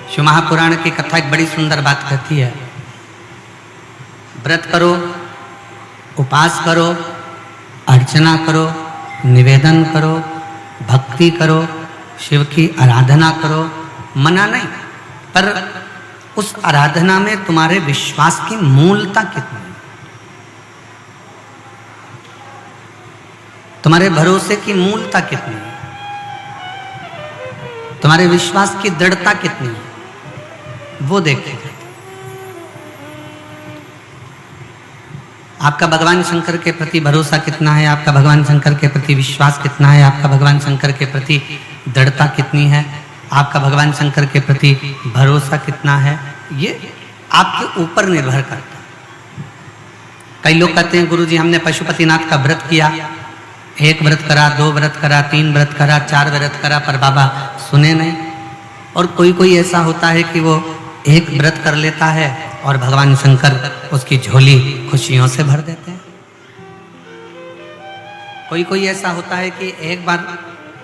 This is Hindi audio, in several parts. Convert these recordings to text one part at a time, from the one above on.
शिव महापुराण की कथा एक बड़ी सुंदर बात कहती है। व्रत करो, उपास करो, अर्चना करो, निवेदन करो, भक्ति करो, शिव की आराधना करो, मना नहीं, पर उस आराधना में तुम्हारे विश्वास की मूलता कितनी है, तुम्हारे भरोसे की मूलता कितनी है, तुम्हारे विश्वास की दृढ़ता कितनी है, वो देखते। आपका भगवान शंकर के प्रति भरोसा कितना है, आपका भगवान शंकर के प्रति विश्वास कितना है, आपका भगवान शंकर के प्रति दृढ़ता कितनी है, आपका भगवान शंकर के प्रति भरोसा कितना है, ये आपके ऊपर निर्भर करता है। कई लोग कहते हैं गुरुजी हमने पशुपतिनाथ का व्रत किया, एक व्रत करा, 2 व्रत करा, 3 व्रत करा, 4 व्रत करा, पर बाबा सुने नहीं। और कोई ऐसा होता है कि वो एक व्रत कर लेता है और भगवान शंकर उसकी झोली खुशियों से भर देते हैं। कोई ऐसा होता है कि एक बार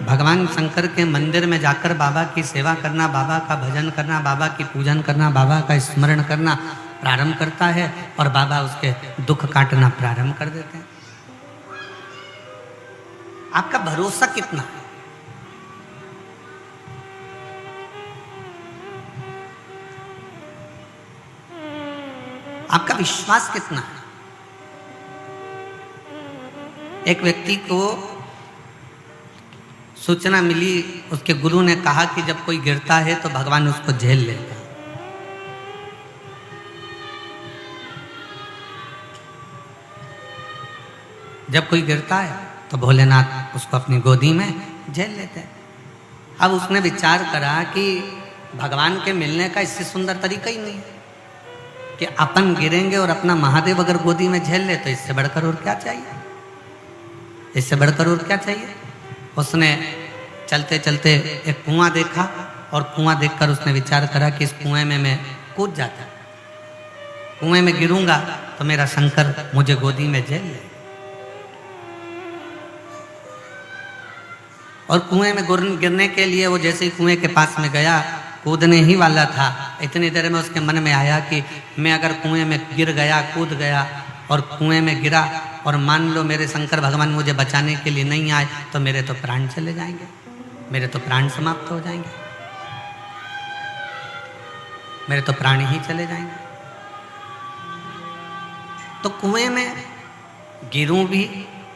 भगवान शंकर के मंदिर में जाकर बाबा की सेवा करना, बाबा का भजन करना, बाबा की पूजन करना, बाबा का स्मरण करना प्रारंभ करता है और बाबा उसके दुख काटना प्रारंभ कर देते हैं। आपका भरोसा कितना है, आपका विश्वास कितना है। एक व्यक्ति को सूचना मिली, उसके गुरु ने कहा कि जब कोई गिरता है तो भगवान उसको झेल लेगा। जब कोई गिरता है तो भोलेनाथ उसको अपनी गोदी में झेल लेते हैं। अब उसने विचार करा कि भगवान के मिलने का इससे सुंदर तरीका ही नहीं है कि अपन गिरेंगे और अपना महादेव अगर गोदी में झेल ले तो इससे बढ़कर और क्या चाहिए, इससे बढ़कर और क्या चाहिए। उसने चलते चलते एक कुआं देखा और कुआं देखकर उसने विचार करा कि इस कुएं में मैं कूद जाता, कुएं में गिरूंगा तो मेरा शंकर मुझे गोदी में झेल ले। और कुएं में गिरने के लिए वो जैसे ही कुएं के पास में गया, कूदने ही वाला था, इतनी देर में उसके मन में आया कि मैं अगर कुएं में गिर गया, कूद गया और कुएं में गिरा और मान लो मेरे शंकर भगवान मुझे बचाने के लिए नहीं आए तो मेरे तो प्राण चले जाएंगे, मेरे तो प्राण समाप्त हो जाएंगे, मेरे तो प्राण ही चले जाएंगे। तो कुएं में गिरूं भी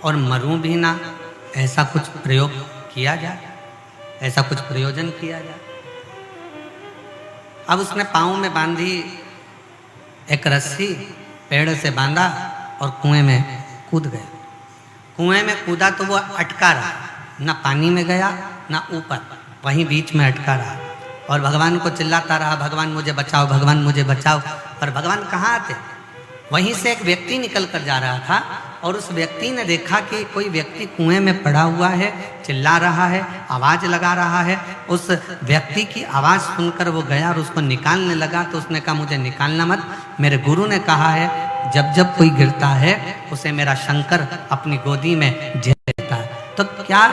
और मरूं भी ना, ऐसा कुछ प्रयोग किया जाए, ऐसा कुछ प्रयोजन किया जाए। अब उसने पाँव में बांधी एक रस्सी, पेड़ से बांधा और कुएं में कूद गया। कुएं में कूदा तो वो अटका रहा, ना पानी में गया ना ऊपर, वहीं बीच में अटका रहा और भगवान को चिल्लाता रहा, भगवान मुझे बचाओ, भगवान मुझे बचाओ। पर भगवान कहाँ आते। वहीं से एक व्यक्ति निकल कर जा रहा था और उस व्यक्ति ने देखा कि कोई व्यक्ति कुएं में पड़ा हुआ है, चिल्ला रहा है, आवाज लगा रहा है। उस व्यक्ति की आवाज सुनकर वो गया और उसको निकालने लगा। तो उसने कहा मुझे निकालना मत, मेरे गुरु ने कहा है जब जब कोई गिरता है उसे मेरा शंकर अपनी गोदी में झेल लेता है। तो क्या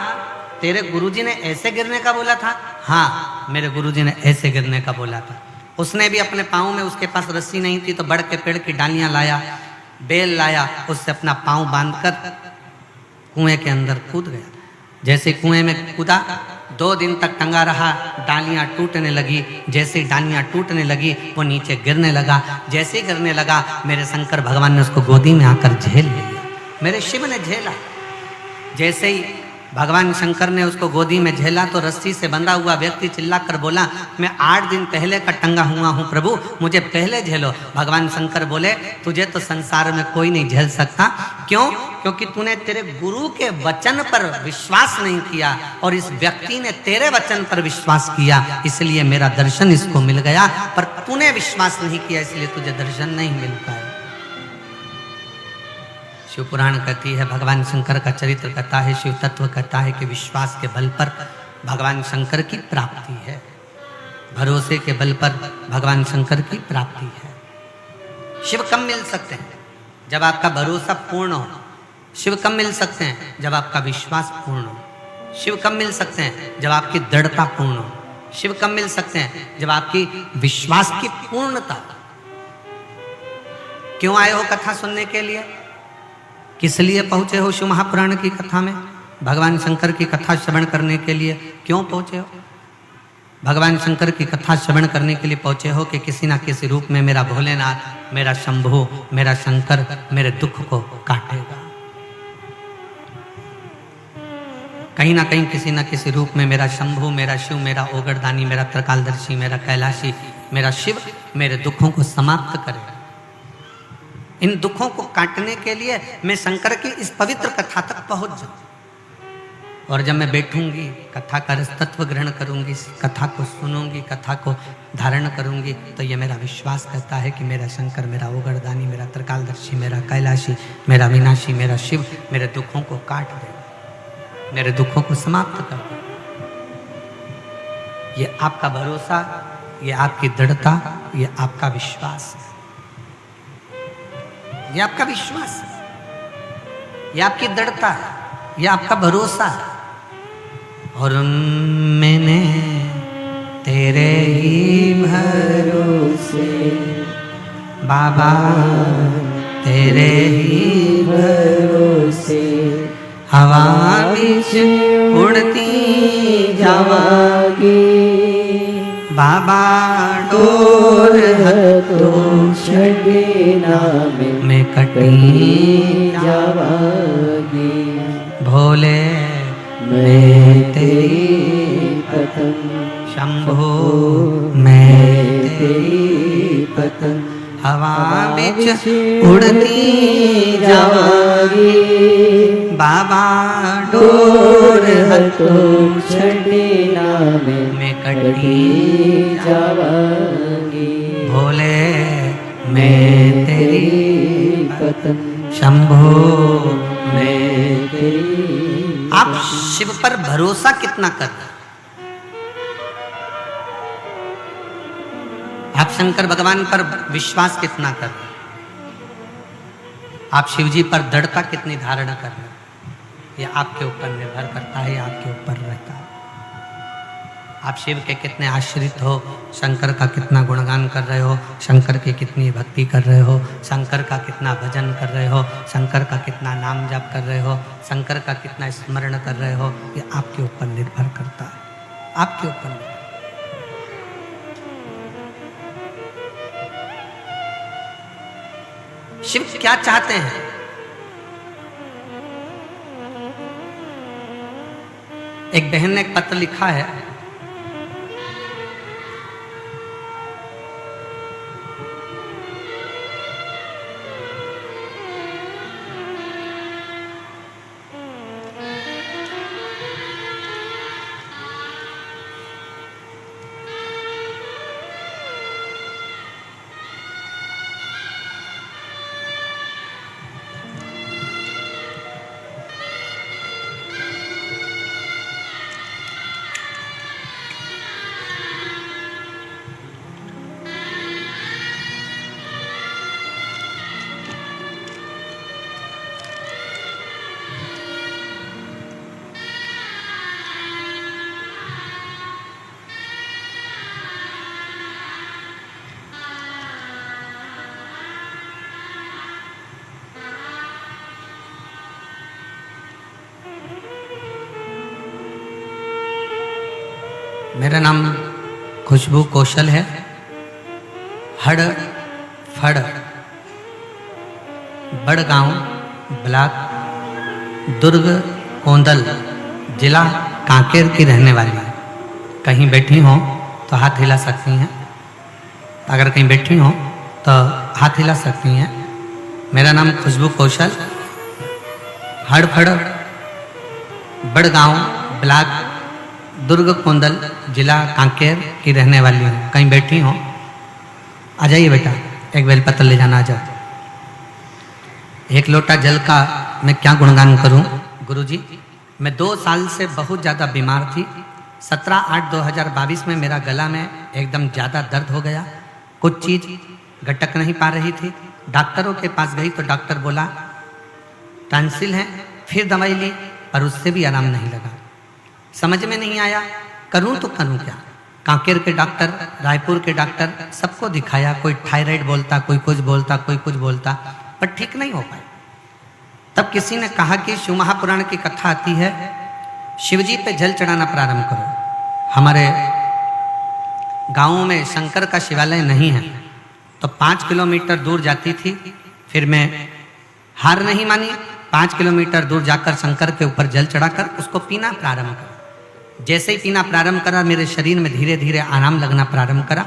तेरे गुरुजी ने ऐसे गिरने का बोला था? हाँ, मेरे गुरुजी ने ऐसे गिरने का बोला था। उसने भी अपने पाँव में, उसके पास रस्सी नहीं थी तो बड़ के पेड़ की डालियां लाया, बेल लाया, उससे अपना पाँव बांधकर कुएं के अंदर कूद गया। जैसे कुएं में कूदा, 2 दिन तक टंगा रहा, डालियां टूटने लगी। जैसे ही डालियां टूटने लगी वो नीचे गिरने लगा। जैसे ही गिरने लगा मेरे शंकर भगवान ने उसको गोदी में आकर झेल लिया, मेरे शिव ने झेला। जैसे ही भगवान शंकर ने उसको गोदी में झेला तो रस्सी से बंधा हुआ व्यक्ति चिल्लाकर बोला, मैं 8 दिन पहले का टंगा हुआ हूँ प्रभु, मुझे पहले झेलो। भगवान शंकर बोले, तुझे तो संसार में कोई नहीं झेल सकता। क्यों? क्योंकि तूने तेरे गुरु के वचन पर विश्वास नहीं किया और इस व्यक्ति ने तेरे वचन पर विश्वास किया, इसलिए मेरा दर्शन इसको मिल गया। पर तूने विश्वास नहीं किया इसलिए तुझे दर्शन नहीं मिल पाया। शिव पुराण कहती है, भगवान शंकर का चरित्र कहता है, शिव तत्व कहता है कि विश्वास के बल पर भगवान शंकर की प्राप्ति है, भरोसे के बल पर भगवान शंकर की प्राप्ति है। शिव कब मिल सकते हैं? जब आपका भरोसा पूर्ण हो। शिव कब मिल सकते हैं? जब आपका विश्वास पूर्ण हो। शिव कब मिल सकते हैं? जब आपकी दृढ़ता पूर्ण हो। शिव कब मिल सकते हैं? जब आपकी विश्वास की पूर्णता। क्यों आए हो कथा सुनने के लिए? किस लिए पहुंचे हो शिव महापुराण की कथा में? भगवान शंकर की कथा श्रवण करने के लिए क्यों पहुंचे हो? भगवान शंकर की कथा श्रवण करने के लिए पहुंचे हो कि किसी ना किसी रूप में मेरा भोलेनाथ, मेरा शंभु, मेरा शंकर मेरे दुख को काटेगा। कहीं ना कहीं किसी ना किसी रूप में मेरा शंभु, मेरा शिव, मेरा ओगरदानी, मेरा त्रिकालदर्शी, मेरा कैलाशी, मेरा शिव मेरे दुखों को समाप्त करेगा। इन दुखों को काटने के लिए मैं शंकर की इस पवित्र कथा तक पहुंच जाऊं। और जब मैं बैठूंगी, कथा का तत्व ग्रहण करूंगी, कथा को सुनूंगी, कथा को धारण करूंगी, तो ये मेरा विश्वास करता है कि मेरा शंकर, मेरा ओगरदानी, मेरा त्रिकालदर्शी, मेरा कैलाशी, मेरा विनाशी, मेरा शिव मेरे दुखों को काट देगा, मेरे दुखों को समाप्त कर देगा। ये आपका भरोसा, ये आपकी दृढ़ता, ये आपका विश्वास है। ये आपका विश्वास है, ये आपकी दृढ़ता है, ये आपका भरोसा है। और मैंने तेरे ही भरोसे बाबा, तेरे ही भरोसे हवा बीच उड़ती जावागी बाबा, डोर तो छड़ना में कटी जावागी। भोले मैं तेरी पतंग, शंभो मैं तेरी पतंग, हवा बिच उड़ती जावागी बाबा, डोर तो छड़ना में कटी जावागी। भोले मैं तेरी पतंग, शंभो मैं तेरी। आप शिव पर भरोसा कितना कर रहे हैं? आप शंकर भगवान पर विश्वास कितना कर रहे हैं? आप शिव जी पर दृढ़ता कितनी धारण कर रहे हैं? ये आपके ऊपर निर्भर करता है, आपके ऊपर रहता है। आप शिव के कितने आश्रित हो, शंकर का कितना गुणगान कर रहे हो, शंकर की कितनी भक्ति कर रहे हो, शंकर का कितना भजन कर रहे हो, शंकर का कितना नाम जाप कर रहे हो, शंकर का कितना स्मरण कर रहे हो, ये आपके ऊपर निर्भर करता है, आपके ऊपर निर्भर। शिव क्या चाहते हैं? एक बहन ने एक पत्र लिखा है, मेरा नाम खुशबू कौशल है। हड़ फड़ बड़गांव ब्लॉक दुर्ग कोंदल जिला कांकेर की रहने वाली है। कहीं बैठी हो तो हाथ हिला सकती हैं, अगर कहीं बैठी हो तो हाथ हिला सकती हैं। मेरा नाम खुशबू कौशल, हड़फड़ बड़गांव ब्लॉक दुर्ग कोंदल जिला कांकेर की रहने वाली हूँ। कहीं बैठी हो आ जाइए बेटा, एक बेलपत्र ले जाना आ जाओ। एक लोटा जल का मैं क्या गुणगान करूं गुरुजी। मैं 2 साल से बहुत ज़्यादा बीमार थी। 17/8/2022 में मेरा गला में एकदम ज़्यादा दर्द हो गया, कुछ चीज़ गटक नहीं पा रही थी। डॉक्टरों के पास गई तो डॉक्टर बोला टॉन्सिल है। फिर दवाई ली पर उससे भी आराम नहीं लगा। समझ में नहीं आया करूं तो करूं क्या। कांकेर के डॉक्टर, रायपुर के डॉक्टर, सबको दिखाया, कोई थायराइड बोलता, कोई कुछ बोलता, कोई कुछ बोलता, पर ठीक नहीं हो पाए। तब किसी ने कहा कि शिव महापुराण की कथा आती है, शिवजी पे जल चढ़ाना प्रारंभ करो। हमारे गाँव में शंकर का शिवालय नहीं है, तो 5 किलोमीटर दूर जाती थी। फिर मैं हार नहीं मानी, 5 किलोमीटर दूर जाकर शंकर के ऊपर जल चढ़ाकर उसको पीना प्रारंभ करा। जैसे ही पीना प्रारंभ करा, मेरे शरीर में धीरे धीरे आराम लगना प्रारंभ करा।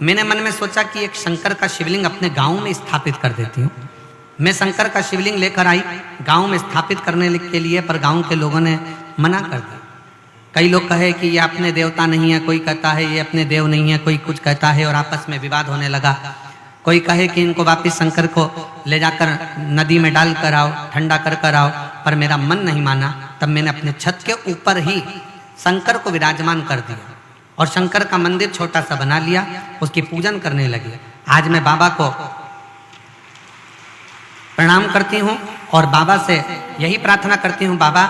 मैंने मन में सोचा कि एक शंकर का शिवलिंग अपने गांव में स्थापित कर देती हूँ। मैं शंकर का शिवलिंग लेकर आई गांव में स्थापित करने के लिए, पर गांव के लोगों ने मना कर दिया। कई लोग कहे कि ये अपने देवता नहीं है, कोई कहता है ये अपने देव नहीं है, कोई कुछ कहता है, और आपस में विवाद होने लगा। कोई कहे कि इनको वापिस शंकर को ले जाकर नदी में डाल कर आओ, ठंडा कर कर आओ, पर मेरा मन नहीं माना। तब मैंने अपने छत के ऊपर ही शंकर को विराजमान कर दिया और शंकर का मंदिर छोटा सा बना लिया, उसकी पूजन करने लगी। आज मैं बाबा को प्रणाम करती हूँ और बाबा से यही प्रार्थना करती हूँ, बाबा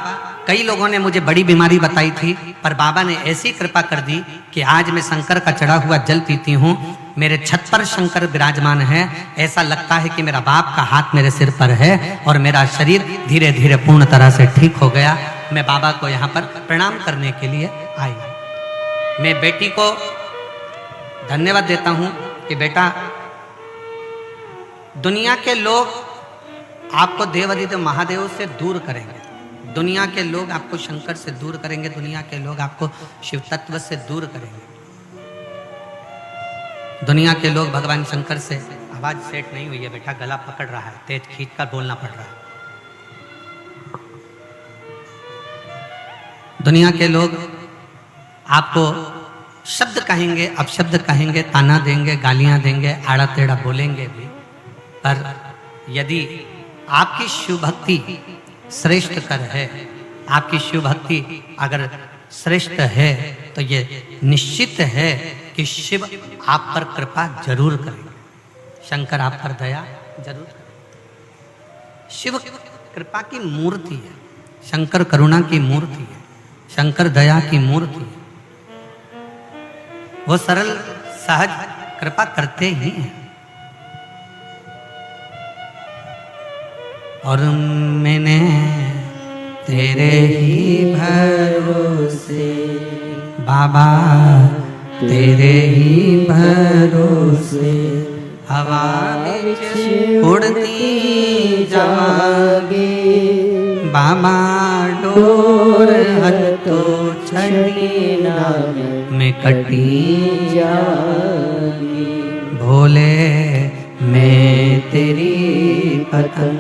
कई लोगों ने मुझे बड़ी बीमारी बताई थी, पर बाबा ने ऐसी कृपा कर दी कि आज मैं शंकर का चढ़ा हुआ जल पीती हूँ। मेरे छत पर शंकर विराजमान है, ऐसा लगता है कि मेरा बाप का हाथ मेरे सिर पर है और मेरा शरीर धीरे धीरे पूर्ण तरह से ठीक हो गया। मैं बाबा को यहाँ पर प्रणाम करने के लिए आई। मैं बेटी को धन्यवाद देता हूँ कि बेटा, दुनिया के लोग आपको देवाधिदेव महादेव से दूर करेंगे, दुनिया के लोग आपको शंकर से दूर करेंगे, दुनिया के लोग आपको शिव तत्व से दूर करेंगे। दुनिया के लोग भगवान शंकर से, आवाज सेट नहीं हुई है बेटा, गला पकड़ रहा है, तेज खींच कर बोलना पड़ रहा है। दुनिया के लोग आपको शब्द कहेंगे, अपशब्द कहेंगे, ताना देंगे, गालियां देंगे, आड़ा टेढ़ा बोलेंगे भी, पर यदि आपकी शिव भक्ति श्रेष्ठ कर है, आपकी शिव भक्ति अगर श्रेष्ठ है, तो ये निश्चित है कि शिव आप पर कृपा जरूर करेंगे, शंकर आप पर दया जरूर करेंगे। शिव कृपा की मूर्ति है, शंकर करुणा की मूर्ति है, शंकर दया की मूर्ति है। वो सरल सहज कृपा करते ही हैं। और मैंने तेरे ही भरोसे बाबा, तेरे ही भरोसे हवा में उड़ती जागे बाबा, डोर हर तो छड़ी में कटी जागी। भोले मैं तेरी पतंग,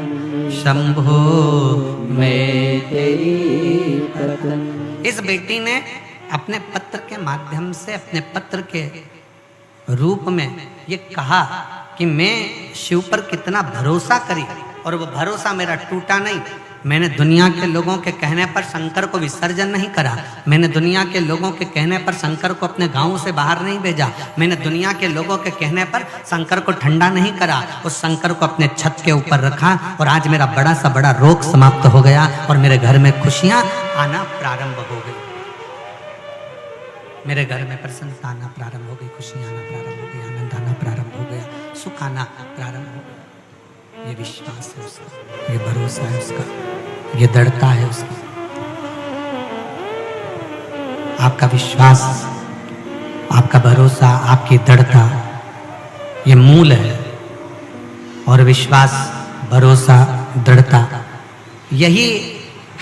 शंभो मैं तेरी पतंग। इस बेटी ने अपने पत्र के माध्यम से, अपने पत्र के रूप में ये कहा कि मैं शिव पर कितना भरोसा करी, और वो भरोसा मेरा टूटा नहीं। मैंने दुनिया के लोगों के कहने पर शंकर को विसर्जन नहीं करा, मैंने दुनिया के लोगों के कहने पर शंकर को अपने गांव से बाहर नहीं भेजा, मैंने दुनिया के लोगों के कहने पर शंकर को ठंडा नहीं करा, उस शंकर को अपने छत के ऊपर रखा। और आज मेरा बड़ा सा बड़ा रोग समाप्त हो गया और मेरे घर में खुशियां आना प्रारंभ हो गई, मेरे घर में प्रसन्नता आना प्रारंभ हो गई, खुशियां आना प्रारंभ हो गई, आनंद आना प्रारंभ हो गया, सुख आना प्रारंभ हो गया। ये विश्वास है उसका, ये भरोसा है उसका, ये दृढ़ता है उसकी। आपका विश्वास, आपका भरोसा, आपकी दृढ़ता, ये मूल है। और विश्वास, भरोसा, दृढ़ता, यही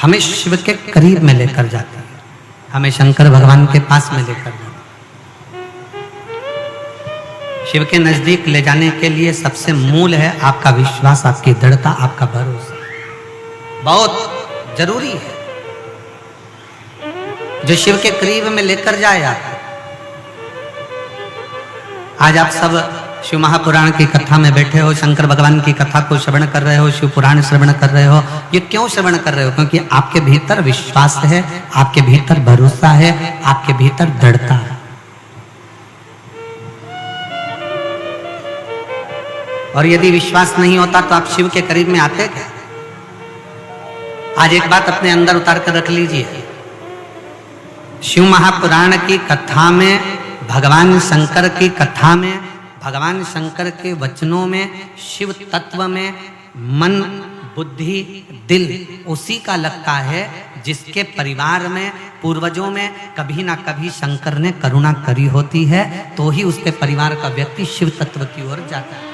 हमें शिव के करीब में लेकर जाती है, हमें शंकर भगवान के पास में लेकर जाती है। शिव के नजदीक ले जाने के लिए सबसे मूल है आपका विश्वास, आपकी दृढ़ता, आपका भरोसा, बहुत जरूरी है। जो शिव के करीब में लेकर जाए आपको। आज आप सब शिव महापुराण की कथा में बैठे हो, शंकर भगवान की कथा को श्रवण कर रहे हो, शिव पुराण श्रवण कर रहे हो। ये क्यों श्रवण कर रहे हो? क्योंकि आपके भीतर विश्वास है, आपके भीतर भरोसा है, आपके भीतर दृढ़ता है। और यदि विश्वास नहीं होता तो आप शिव के करीब में आते क्या? आज एक बात अपने अंदर उतार कर रख लीजिए, शिव महापुराण की कथा में भगवान शंकर की कथा में, भगवान शंकर के वचनों में, शिव तत्व में मन, बुद्धि, दिल उसी का लगता है जिसके परिवार में, पूर्वजों में कभी ना कभी शंकर ने करुणा करी होती है, तो ही उसके परिवार का व्यक्ति शिव तत्व की ओर जाता है।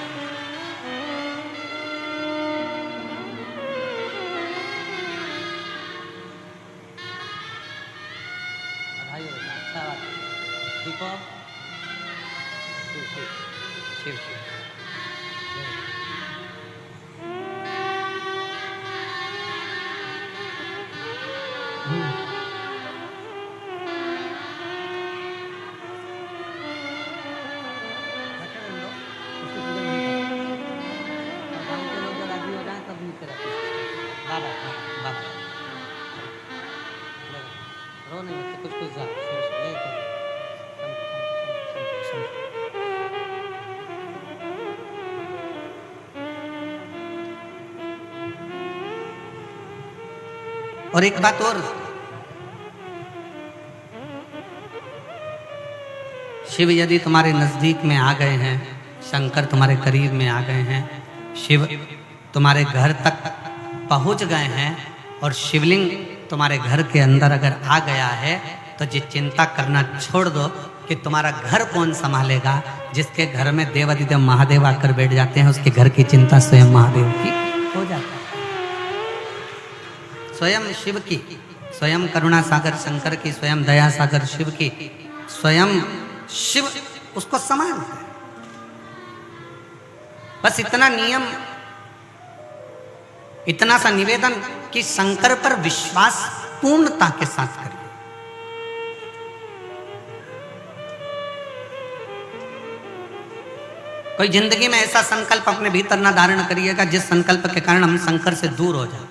और एक बात और, शिव यदि तुम्हारे नजदीक में आ गए हैं, शंकर तुम्हारे करीब में आ गए हैं, शिव तुम्हारे घर तक पहुंच गए हैं और शिवलिंग तुम्हारे घर के अंदर अगर आ गया है, तो ये चिंता करना छोड़ दो कि तुम्हारा घर कौन संभालेगा। जिसके घर में देवादिदेव महादेव आकर बैठ जाते हैं, उसके घर की चिंता स्वयं महादेव की हो जाती है, स्वयं शिव की, स्वयं करुणा सागर शंकर की, स्वयं दया सागर शिव की, स्वयं शिव उसको संभालते हैं। बस इतना नियम, इतना सा निवेदन कि शंकर पर विश्वास पूर्णता के साथ करिए। कोई जिंदगी में ऐसा संकल्प अपने भीतर ना धारण करिएगा जिस संकल्प के कारण हम शंकर से दूर हो जाए।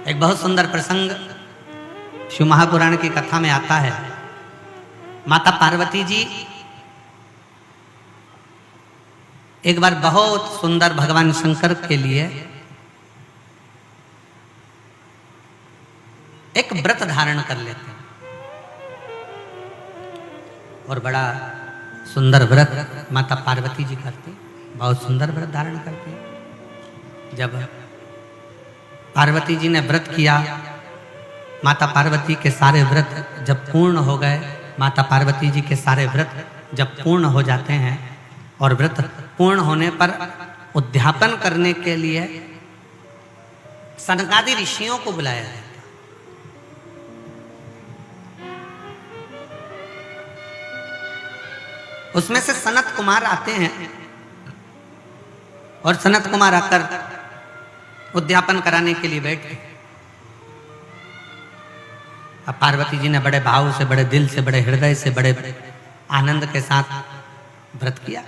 एक बहुत सुंदर प्रसंग शिव महापुराण की कथा में आता है। माता पार्वती जी एक बार बहुत सुंदर भगवान शंकर के लिए एक व्रत धारण कर लेते हैं, और बड़ा सुंदर व्रत माता पार्वती जी करती, बहुत सुंदर व्रत धारण करती। जब पार्वती जी ने व्रत किया, माता पार्वती के सारे व्रत जब पूर्ण हो गए, माता पार्वती जी के सारे व्रत जब पूर्ण हो जाते हैं और व्रत पूर्ण होने पर उद्यापन करने के लिए सनकादि ऋषियों को बुलाया जाता। उसमें से सनत कुमार आते हैं और सनत कुमार आकर उद्यापन कराने के लिए बैठे। अब पार्वती जी ने बड़े भाव से, बड़े दिल से, बड़े हृदय से, बड़े आनंद के साथ व्रत किया,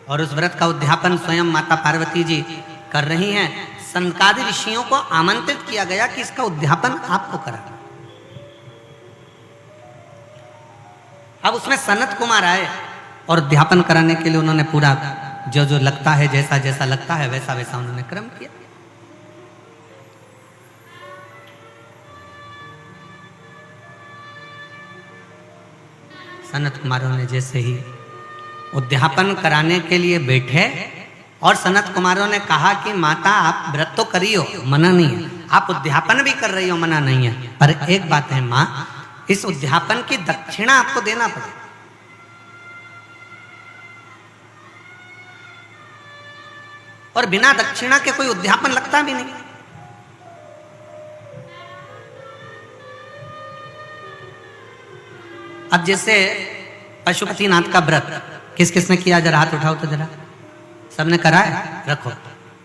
और उस व्रत का उद्यापन स्वयं माता पार्वती जी कर रही हैं। सनकादि ऋषियों को आमंत्रित किया गया कि इसका उद्यापन आपको कराना। अब उसमें सनत कुमार आए और उद्यापन कराने के लिए उन्होंने पूरा जो जो लगता है, जैसा जैसा लगता है वैसा वैसा उन्होंने क्रम किया। सनत कुमारों ने जैसे ही उद्यापन कराने के लिए बैठे, और सनत कुमारों ने कहा कि माता आप व्रत तो करियो, मना नहीं है, आप उद्यापन भी कर रही हो, मना नहीं है, पर एक बात है माँ, इस उद्यापन की दक्षिणा आपको देना पड़ेगा। और बिना दक्षिणा के कोई उद्यापन लगता भी नहीं। अब जैसे पशुपतिनाथ का व्रत किस किस ने किया, जरा हाथ उठाओ तो जरा, सबने करा है, रखो।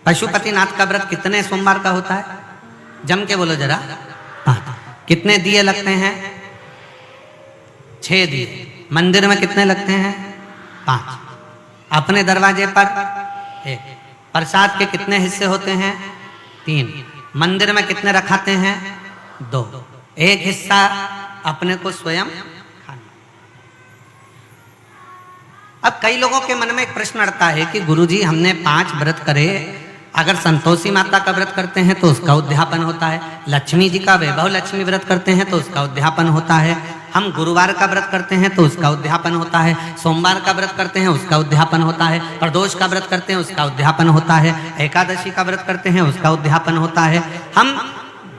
पशुपतिनाथ का व्रत कितने सोमवार का होता है, जम के बोलो जरा। 5। कितने दिए लगते हैं? 6 दिए। मंदिर में कितने लगते हैं? 5। अपने दरवाजे पर 1। प्रसाद के कितने हिस्से होते हैं? 3। मंदिर में कितने रखाते हैं? 2। एक हिस्सा अपने को स्वयं खाना। अब कई लोगों के मन में एक प्रश्न अड़ता है कि गुरुजी हमने 5 व्रत करे, अगर संतोषी माता का व्रत करते हैं तो उसका उद्यापन होता है। लक्ष्मी जी का वैभव लक्ष्मी व्रत करते हैं तो उसका उद्यापन होता है। हम गुरुवार का व्रत करते हैं तो उसका उद्यापन होता है। सोमवार का व्रत करते हैं उसका उद्यापन होता है। प्रदोष का व्रत करते हैं उसका उद्यापन होता है। एकादशी का व्रत करते हैं उसका उद्यापन होता है। हम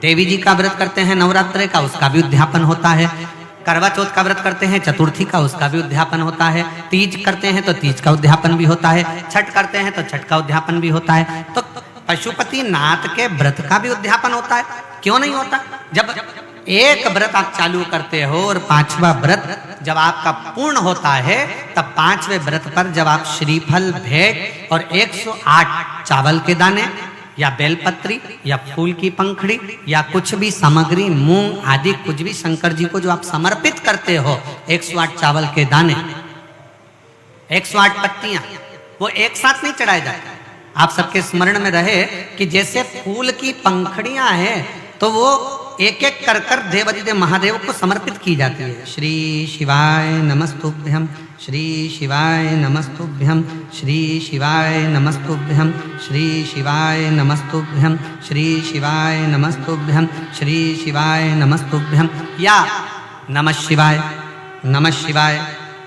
देवी जी का व्रत करते हैं नवरात्रि का, उसका भी उद्यापन होता है। करवा चौथ का व्रत करते हैं चतुर्थी का, उसका भी उद्यापन होता है। तीज करते हैं तो तीज का उद्यापन भी होता है। छठ करते हैं तो छठ का उद्यापन भी होता है। तो पशुपति नाथ के व्रत का भी उद्यापन होता है। क्यों नहीं होता? जब एक व्रत आप चालू करते हो और पांचवा व्रत जब आपका पूर्ण होता है, तब पांचवें व्रत पर जब आप श्रीफल, भेंट और 108 चावल के दाने या बेलपत्री या फूल की पंखड़ी या कुछ भी सामग्री, मूंग आदि कुछ भी शंकर जी को जो आप समर्पित करते हो, 108 चावल के दाने, 108 पत्तियां, वो एक साथ नहीं चढ़ाए जाते। आप सबके स्मरण में रहे कि जैसे फूल की पंखड़ियां हैं तो वो एक एक कर कर देवादिदेव महादेव को समर्पित की जाती है। श्री शिवाय नमस्तुभ्यम, श्री शिवाय नमस्तुभ्यम, श्री शिवाय नमस्तुभ्यम, श्री शिवाय नमस्तुभ्यम, श्री शिवाय नमस्तुभ्यम, श्री शिवाय नमस्तुभ्यम, या नमः शिवाय, नमः शिवाय,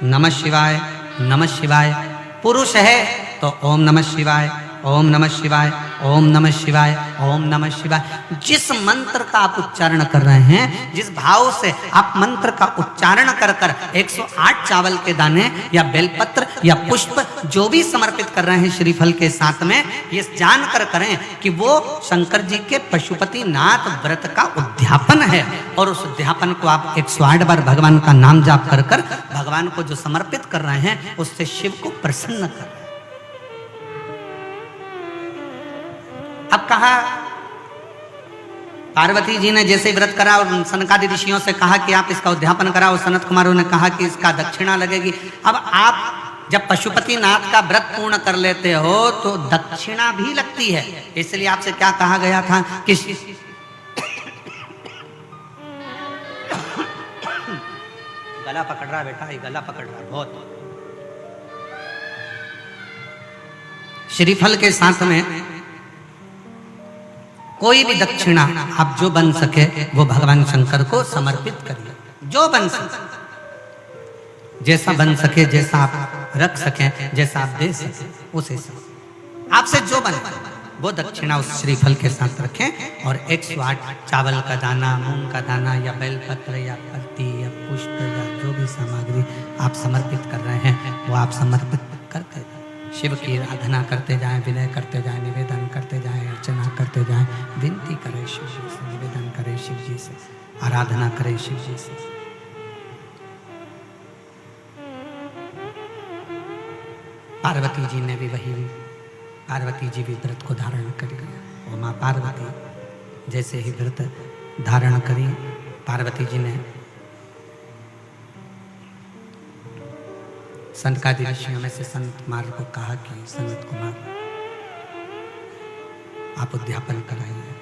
नमः शिवाय, नमः शिवाय। पुरुष है तो ओम नमः शिवाय, ओम नमः शिवाय, ओम नमः शिवाय, ओम नमः शिवाय। जिस मंत्र का आप उच्चारण कर रहे हैं, जिस भाव से आप मंत्र का उच्चारण कर कर 108 चावल के दाने या बेलपत्र या पुष्प जो भी समर्पित कर रहे हैं श्रीफल के साथ में, ये जानकर करें कि वो शंकर जी के पशुपति नाथ व्रत का उद्यापन है। और उस उद्यापन को आप 108 बार भगवान का नाम जाप कर कर भगवान को जो समर्पित कर रहे हैं, उससे शिव को प्रसन्न कर। अब कहा पार्वती जी ने जैसे व्रत करा और सनकादि ऋषियों से कहा कि आप इसका उद्यापन कराओ, सनत कुमारों ने कहा कि इसका दक्षिणा लगेगी। अब आप जब पशुपति नाथ का व्रत पूर्ण कर लेते हो तो दक्षिणा भी लगती है। इसलिए आपसे क्या कहा गया था कि गला पकड़ रहा बेटा, ये गला पकड़ रहा बहुत। श्रीफल के साथ में कोई भी दक्षिणा आप जो बन सके वो भगवान शंकर को समर्पित करिए। जो बन सके, जैसा बन सके, जैसा आप रख सके, जैसा आप दे सके, उसे आपसे जो बने वो दक्षिणा उस श्रीफल के साथ रखें। और 108 चावल का दाना, मूंग का दाना या बेलपत्र या पत्ती या पुष्प या जो भी सामग्री आप समर्पित कर रहे हैं, वो आप समर्पित करते शिव की आराधना करते जाएं, विनय करते जाएं, निवेदन करते जाएं, अर्चना करते जाएं, विनती करें शिव जी से, निवेदन करें शिव जी से, आराधना करें शिव जी से। पार्वती जी ने भी पार्वती जी भी व्रत को धारण करी। वो माँ पार्वती जैसे ही व्रत धारण करी, पार्वती जी ने सनकादि ऋषियों में से संत कुमार को कहा कि संत कुमार आप उद्यापन कराइए,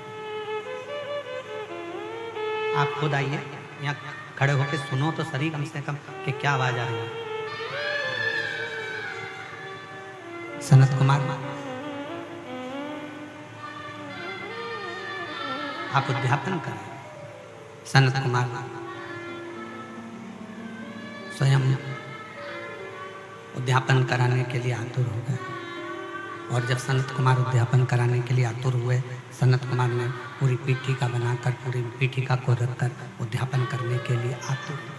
आप खुद आइए, यहाँ खड़े होकर सुनो तो सही कम से कम कि क्या आवाज आ रही है। सनत कुमार आप उद्यापन करें। सनत कुमार स्वयं उद्यापन कराने के लिए आतुर हो गए। और जब सनत कुमार उद्यापन कराने के लिए आतुर हुए, सनत कुमार ने पूरी पीठिका बनाकर, पूरी पीठिका को रखकर उद्यापन करने के लिए आतुर हुए।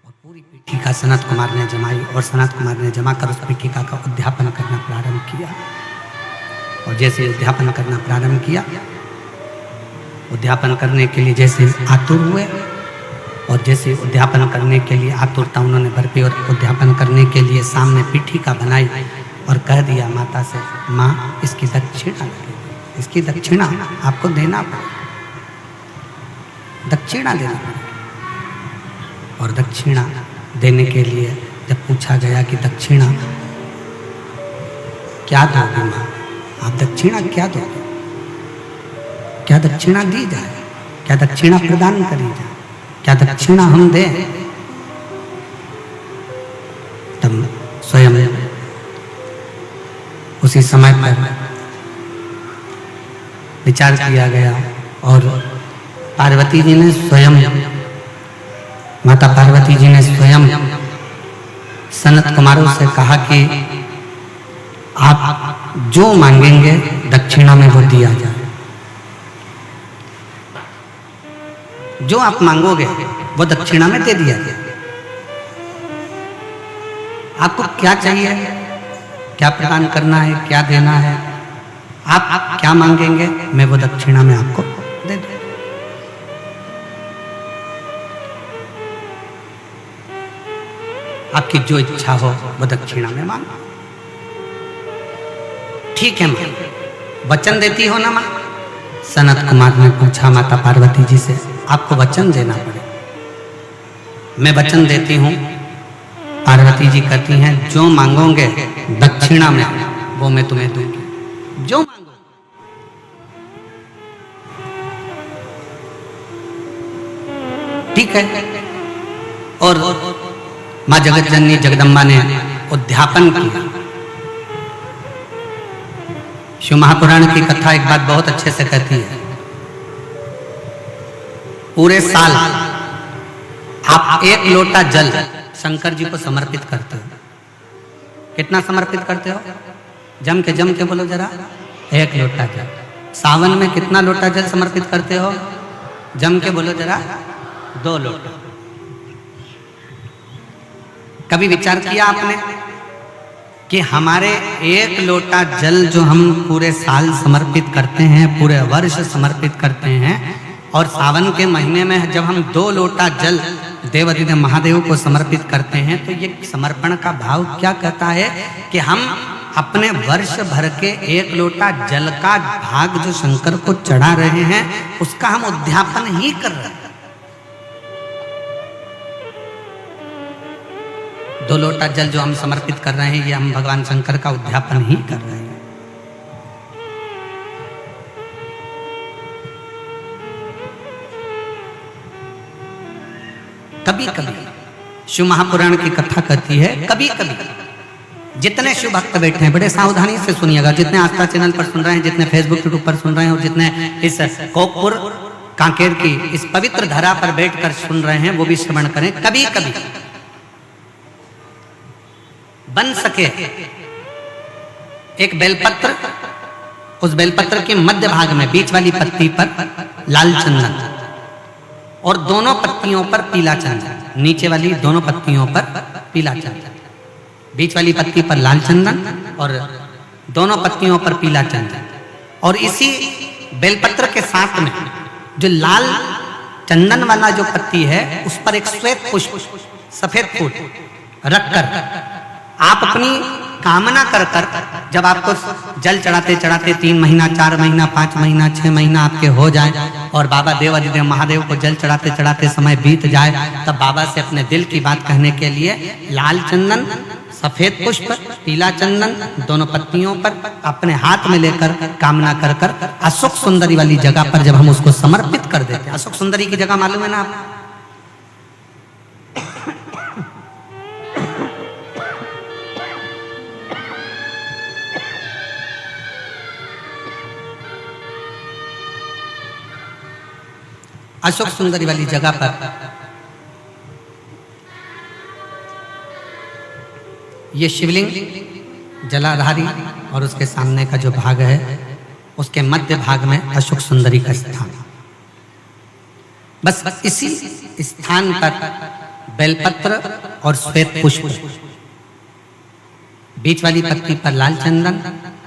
और पूरी पीठिका सनत कुमार ने जमाई और सनत कुमार ने जमा कर उस पीठिका का उद्यापन करना प्रारंभ किया। और जैसे उद्यापन करना प्रारंभ किया, उद्यापन करने के लिए जैसे आतुर हुए और जैसे उद्यापन करने के लिए आतुरता उन्होंने बरपी और उद्यापन करने के लिए सामने पीठिका बनाई और कह दिया माता से, माँ इसकी दक्षिणा लगेगी, इसकी दक्षिणा आपको देना पड़ेगा, दक्षिणा देना पड़ेगा। और दक्षिणा देने के लिए जब पूछा गया कि दक्षिणा क्या दोगे माँ, आप दक्षिणा क्या दोगे, क्या दक्षिणा दी जाए, क्या दक्षिणा प्रदान करी जाए, क्या दक्षिणा हम दें। तब स्वयं उसी समय पर विचार किया गया और पार्वती जी ने स्वयं, माता पार्वती जी ने स्वयं सनत कुमारों से कहा कि आप जो मांगेंगे दक्षिणा में वो दिया जाए, जो आप मांगोगे वो दक्षिणा में दे दिया जाए। आपको क्या चाहिए, क्या प्रदान करना है, क्या देना है, आप क्या मांगेंगे मैं वो दक्षिणा में आपको दे दूं। आपकी जो इच्छा हो वो दक्षिणा में मांगो। ठीक है मां, वचन देती हो ना मां? सनत कुमार ने पूछा माता पार्वती जी से, आपको वचन देना पड़े। मैं वचन देती हूं। पार्वती जी कहती हैं जो मांगोगे दक्षिणा में वो मैं तुम्हें दूंगी, जो मांगो। ठीक है। और मां जगत जननी जगदम्बा ने उद्यापन किया। शिव महापुराण की कथा एक बात बहुत अच्छे से कहती है, पूरे साल आप एक लोटा जल शंकर जी को समर्पित करते हो। कितना समर्पित करते हो? जम के बोलो जरा। एक लोटा जल। सावन में कितना लोटा जल समर्पित करते हो? जम के बोलो जरा। 2 लोटा। कभी विचार किया आपने कि हमारे एक लोटा जल जो हम पूरे साल समर्पित करते हैं, पूरे वर्ष समर्पित करते हैं, और सावन के महीने में जब हम 2 लोटा जल देवाधिदेव महादेव को समर्पित करते हैं, तो ये समर्पण का भाव क्या कहता है कि हम अपने वर्ष भर के 1 लोटा जल का भाग जो शंकर को चढ़ा रहे हैं उसका हम उद्यापन ही कर रहे हैं। 2 लोटा जल जो हम समर्पित कर रहे हैं ये हम भगवान शंकर का उद्यापन ही कर रहे हैं। कभी कभी शिव महापुराण की कथा कहती है, कभी कभी जितने शिव भक्त बैठे हैं, बड़े सावधानी से सुनिएगा, जितने आस्था चैनल पर सुन रहे हैं, जितने फेसबुक यूट्यूब पर सुन रहे हैं, और जितने इस कोकपुर कांकेर की इस पवित्र धरा पर बैठकर सुन रहे हैं वो भी श्रवण करें। कभी कभी बन सके एक बेलपत्र, उस बेलपत्र के मध्य भाग में बीच वाली पत्ती पर लाल चंदन और दोनों पत्तियों पर पीला चंदन, नीचे वाली दोनों पत्तियों पर पीला चंदन, बीच वाली पत्ती पर लाल चंदन और दोनों पत्तियों पर पीला चंदन, और इसी बेलपत्र के साथ में जो लाल चंदन वाला जो पत्ती है उस पर एक श्वेत पुष्प, सफेद फूल रखकर आप अपनी कामना कर कर, जब आपको जल चढ़ाते चढ़ाते 3 महीना, 4 महीना, 5 महीना, 6 महीना आपके हो जाए और बाबा देवाधिदेव महादेव को जल चढ़ाते चढ़ाते समय बीत जाए, तब बाबा से अपने दिल की बात कहने के लिए लाल चंदन, सफेद पुष्प, पीला चंदन दोनों पत्तियों पर अपने हाथ में लेकर कामना कर कर अशोक सुंदरी वाली जगह पर जब हम उसको समर्पित कर देते हैं। अशोक सुंदरी की जगह मालूम है ना आप? अशोक सुंदरी वाली जगह पर ये शिवलिंग जलाधारी और उसके सामने का जो भाग है उसके मध्य भाग में अशोक सुंदरी का स्थान। बस इसी स्थान पर बेलपत्र और श्वेत पुष्प, बीच वाली पत्ती पर लाल चंदन,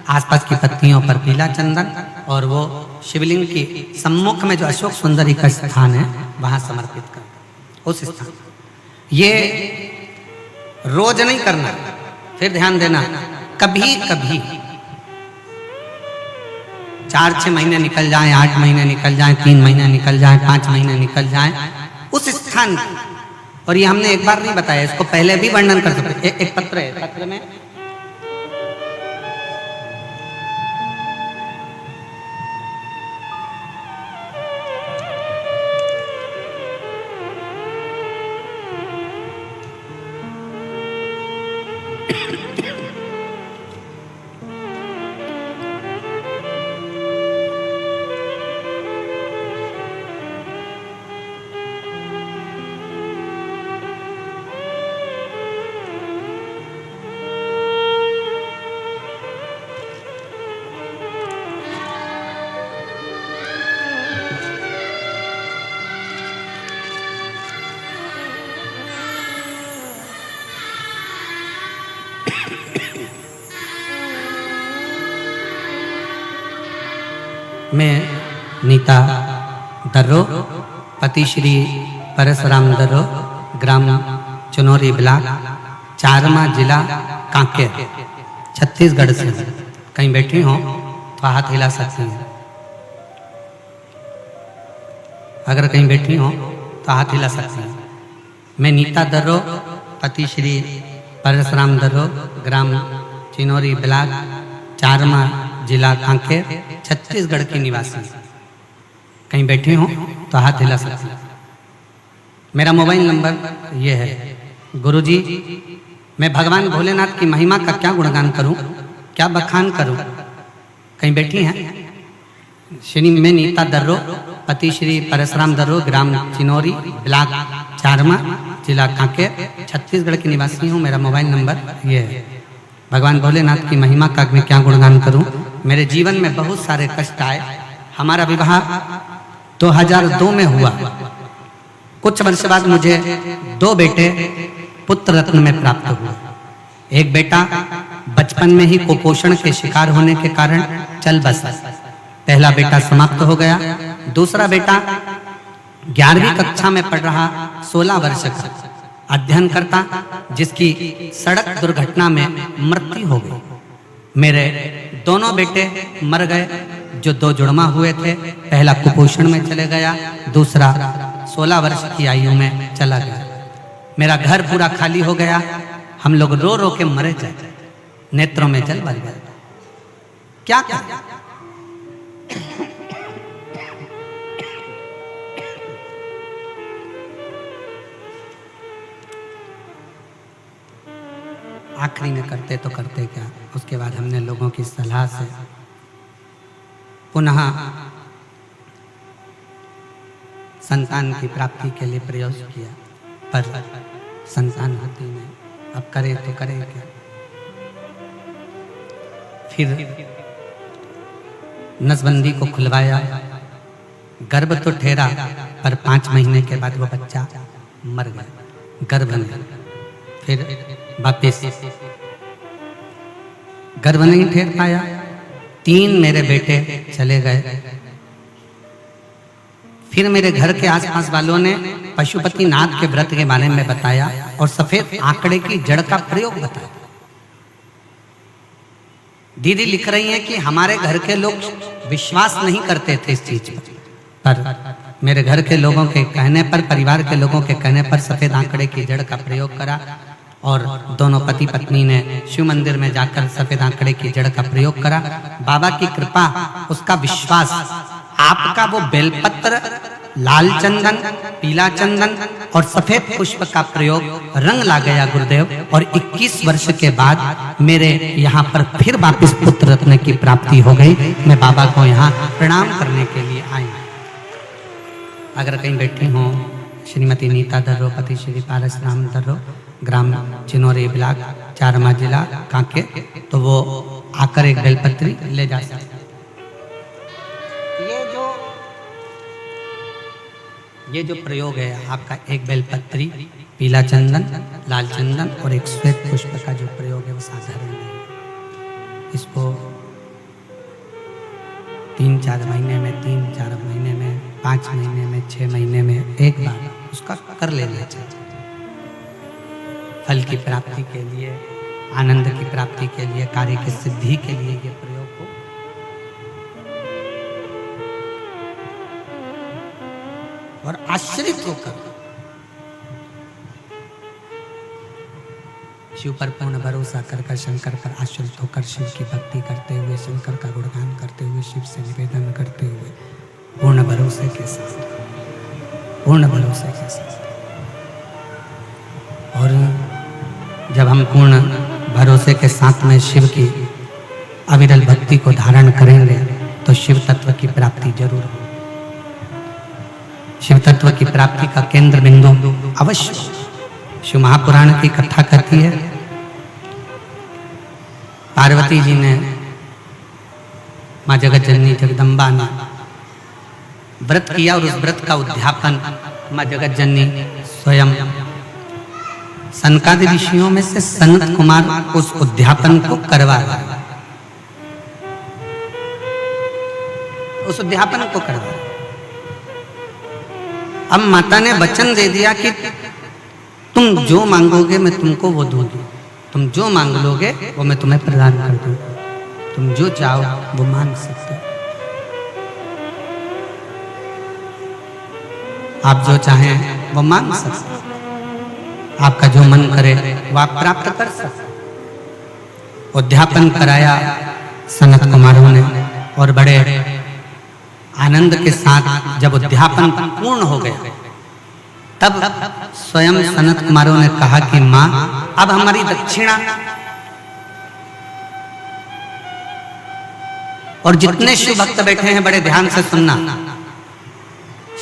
आसपास की पत्तियों पर पीला चंदन, और वो शिवलिंग की सम्मुख में जो अशोक सुंदरी का स्थान है वहां समर्पित कर। उस स्थान ये रोज नहीं करना, फिर ध्यान देना, कभी कभी 4-6 महीने निकल जाएं, 8 महीने निकल जाएं, 3 महीने निकल जाएं, 5 महीने निकल जाएं, उस स्थान, और ये हमने एक बार नहीं बताया, इसको पहले भी वर्णन कर सकते। एक पत्र है, पत्र में मैं नीता दर्रो, पति श्री परशुराम दर्रो, ग्राम चुनौरी ब्लॉक, चारमा जिला कांकेर, छत्तीसगढ़ से। कहीं बैठी हो तो हाथ हिला सकती हैं। अगर कहीं बैठी हो तो हाथ हिला सकती हैं। मैं नीता दर्रो, पति श्री परशुराम दर्रो, ग्राम चिनौरी ब्लॉक, चारमा जिला कांकेर, छत्तीसगढ़ की निवासी। कहीं बैठी हो तो हाथ हिला सकती हैं। मेरा मोबाइल नंबर ये है। गुरुजी, मैं भगवान भोलेनाथ की महिमा का क्या गुणगान करूं, क्या बखान करूं? कहीं बैठी हैं? श्री मैं नीता दर्रो, पति श्री परशुराम दर्रो, ग्राम चिनौरी ब्लॉक, चारमा जिला कांकेर, छत्तीसगढ़ की निवासी हूँ। मेरा मोबाइल नंबर ये है। भगवान भोलेनाथ की महिमा का मैं क्या गुणगान करूं? मेरे जीवन में बहुत सारे कष्ट आए। हमारा विवाह 2002 में हुआ। कुछ वर्ष बाद मुझे 2 बेटे पुत्र रत्न में प्राप्त हुए। एक बेटा बचपन में ही कुपोषण के शिकार होने के कारण चल बसा। पहला बेटा समाप्त हो गया। दूसरा बेटा 11वीं कक्षा में पढ़ रहा, 16 वर्ष का अध्ययन करता, जिसकी सड़क दुर्घटना में मृत्यु हो गई। मेरे दोनों बेटे मर गए जो 2 जुड़वा हुए थे। पहला कुपोषण में चले गया, दूसरा 16 वर्ष की आयु में चला गया। मेरा घर पूरा खाली हो गया। हम लोग रो रो के मरे जाते, नेत्रों में जल भर गया। क्या करें? आखिरी में करते तो करते क्या। उसके बाद हमने लोगों की सलाह से पुनः संतान की प्राप्ति के लिए प्रयास किया, पर संतान होती नहीं। अब करे तो करे क्या। फिर नसबंदी को खुलवाया। गर्भ तो ठहरा, पर 5 महीने के बाद वो बच्चा मर गया, गर्भ में। फिर वापिस गर्भ नहीं ठहर पाया। 3 मेरे बेटे चले गए। फिर मेरे घर के आसपास वालों ने पशुपति नाथ के व्रत के बारे में बताया और सफेद आंकड़े की जड़ का प्रयोग बताया। दीदी लिख रही हैं कि हमारे घर के लोग विश्वास नहीं करते थे इस चीज पर मेरे घर के लोगों के कहने पर, परिवार के लोगों के कहने पर सफेद आंकड़े की जड़ का प्रयोग करा और दोनों पति पत्नी ने शिव मंदिर में जाकर सफेद आंकड़े की जड़ का प्रयोग करा। बाबा की कृपा, उसका विश्वास, आपका वो बेलपत्र, लाल चंदन, पीला चंदन और सफेद पुष्प का प्रयोग रंग ला गया गुरुदेव। और 21 वर्ष के बाद मेरे यहाँ पर फिर वापिस पुत्र रत्न की प्राप्ति हो गई। मैं बाबा को यहाँ प्रणाम करने के लिए आई। अगर कहीं बैठी हो, श्रीमती नीता दर्रो, पति श्री परशुराम दर्रो, ग्राम चिनौरी ब्लॉक, चारमा जिला कांकेर, तो वो आकर एक बेलपत्री ले जा सकते। ये जो प्रयोग है आपका, एक बेलपत्री, पीला चंदन, लाल चंदन और एक श्वेत पुष्प का जो प्रयोग है वो साधारण नहीं। इसको 3-4 महीने में, 3-4 महीने में, 5 महीने में, 6 महीने में एक बार उसका कर लेना चाहिए। फल की प्राप्ति के लिए, आनंद की प्राप्ति के लिए, कार्य की सिद्धि के लिए ये प्रयोग हो। और आश्रित होकर शिव पर पूर्ण भरोसा कर शंकर पर आश्रित होकर शिव की भक्ति करते हुए, शंकर का गुणगान करते हुए, शिव से निवेदन करते हुए, पूर्ण भरोसे के साथ, पूर्ण भरोसे के साथ। और जब हम पूर्ण भरोसे के साथ में शिव की अविरल भक्ति को धारण करेंगे तो शिव तत्व की प्राप्ति जरूर हो। शिव तत्व की प्राप्ति का केंद्र बिंदु अवश्य। शिव महापुराण की कथा कहती है, पार्वती जी ने, माँ जगत जननी जगदम्बा ने व्रत किया और उस व्रत का उद्यापन माँ जगत जननी स्वयं सनकादि ऋषियों में से सनत कुमार उस उद्यापन को करवाया। उस उद्यापन को करवा। अब माता ने वचन दे दिया कि तुम जो मांगोगे मैं तुमको वो दूंगी, तुम जो मांग लोगे वो मैं तुम्हें प्रदान कर दूंगा, तुम जो चाहो वो मांग सकते हो। आप जो चाहें वो मांग सकते हो, आपका जो मन करे वो आप प्राप्त कर सकते हो। उद्यापन कराया सनत कुमारों ने और बड़े आनंद के साथ जब उद्यापन पूर्ण हो गया तब स्वयं सनत कुमारों ने कहा कि मां अब हमारी दक्षिणा। और जितने शिव भक्त बैठे हैं बड़े ध्यान से सुनना,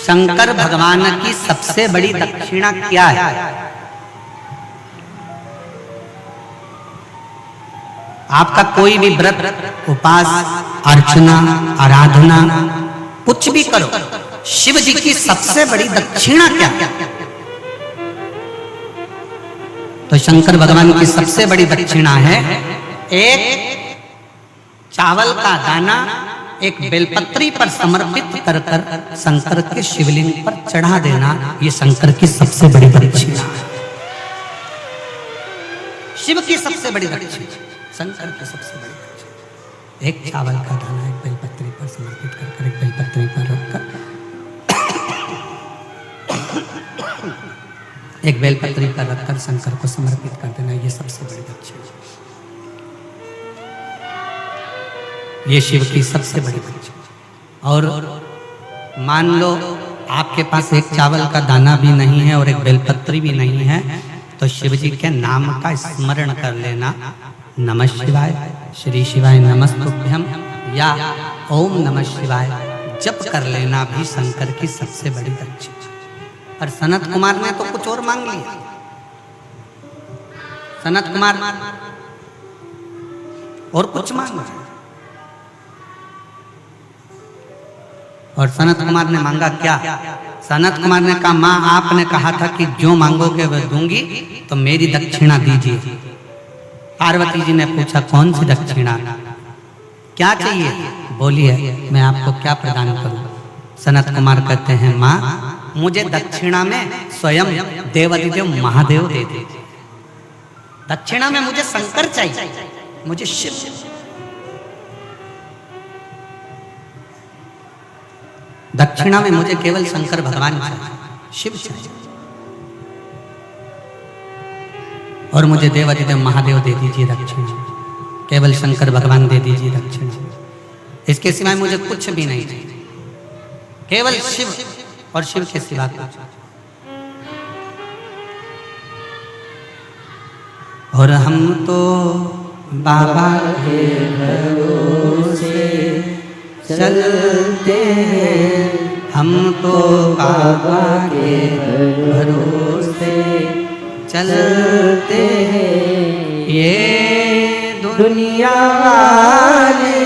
शंकर भगवान की सबसे बड़ी दक्षिणा क्या है? आपका कोई भी व्रत, उपास, अर्चना, आराधना कुछ भी करो, शिव जी की सबसे बड़ी दक्षिणा क्या है? तो शंकर भगवान की सबसे बड़ी दक्षिणा है एक चावल का दाना एक बेलपत्री पर समर्पित कर कर शंकर के शिवलिंग पर चढ़ा देना। ये शंकर की सबसे बड़ी दक्षिणा है, शिव की सबसे बड़ी दक्षिणा, शंकर की सबसे बड़ी दक्षिणा। एक चावल का दाना एक बेलपत्री पर समर्पित कर कर, एक बेलपत्री पर रखकर एक बेलपत्री पर रखकर शंकर को समर्पित कर देना, ये सबसे बड़ी दक्षिणा, ये शिव की सबसे बड़ी दक्षिणा। और मान लो आपके पास एक चावल का दाना भी नहीं है और एक बेलपत्री भी नहीं है, तो शिव जी के नाम का स्मरण कर लेना, नमः शिवाय, श्री शिवाय नमस्तुभ्यम या ओम नमः शिवाय जप कर लेना भी शंकर की सबसे बड़ी दक्षिणा। पर सनत कुमार ने तो कुछ और मांग लिया। सनत कुमार और कुछ मांग लिया और सनत कुमार ने मांगा क्या? सनत कुमार ने कहा मां आपने कहा था कि जो मांगोगे वह दूंगी, तो मेरी दक्षिणा दीजिए। पार्वती जी ने पूछा कौन सी दक्षिणा, क्या चाहिए? बोलिए मैं आपको क्या प्रदान करूं? सनत कुमार कहते हैं मां मुझे दक्षिणा में स्वयं देवाधिदेव महादेव दे दीजिए। दक्षिणा में मुझे शंकर चाहिए, मुझे शिव। दक्षिणा में मुझे केवल शंकर भगवान चाहिए, शिव चाहिए, और मुझे देवाधिदेव महादेव दे दीजिए दक्षिणा, केवल शंकर भगवान दे दीजिए दक्षिणा। इसके सिवाय मुझे कुछ भी नहीं चाहिए, केवल शिव और शिव के सिवा कुछ। और हम तो बाबा के भरोसे चलते हैं, हम तो बाबा के भरोसे चलते हैं, ये दुनिया वाले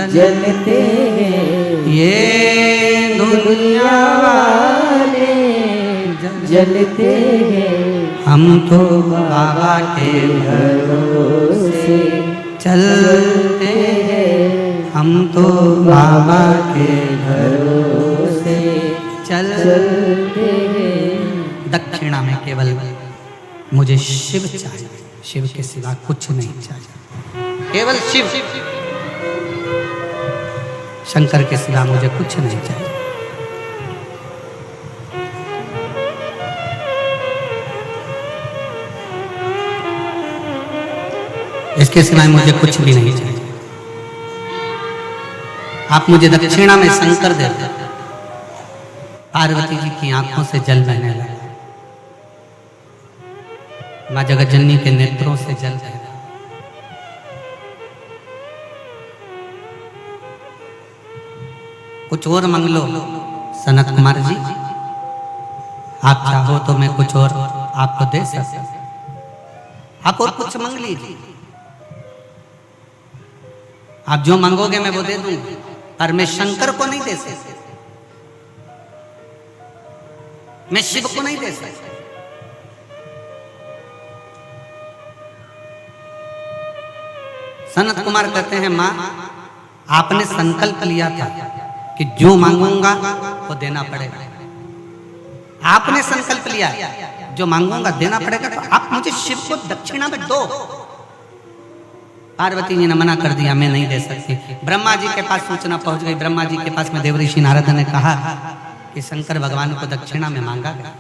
जलते हैं, ये दुनिया वाले जलते हैं, हम तो बाबा के भरोसे चलते हैं, हम तो बाबा के भरोसे चलते हैं। दक्षिणा में केवल मुझे शिव चाहिए, शिव के सिवा कुछ नहीं चाहिए, केवल शिव, शंकर के सिवा मुझे कुछ नहीं चाहिए। इसके सिवाय मुझे कुछ भी नहीं चाहिए। आप मुझे दक्षिणा में शंकर दे दो। पार्वती जी की आंखों से जल बहने लगा, मां जगतजननी के नेत्रों से जल बह रहा। कुछ और मांग लो सनत कुमार जी, आप चाहो तो मैं कुछ और आपको दे सकता, आप और कुछ मांग लीजिए, आप जो मांगोगे मैं वो दे दूंगी, पर मैं शंकर को नहीं दे सकता, मैं शिव को नहीं दे सकता। सनत कुमार कहते हैं मां आपने संकल्प लिया था कि जो मांगूंगा वो देना पड़ेगा। आपने संकल्प लिया जो मांगूंगा देना पड़ेगा, तो आप मुझे शिव को दक्षिणा में दो। पार्वती जी ने मना कर दिया, मैं नहीं दे सकती। ब्रह्मा जी के पास सूचना पहुंच गई। ब्रह्मा जी के पास में देवऋषि नारद ने कहा कि शंकर भगवान को दक्षिणा में मांगा गया।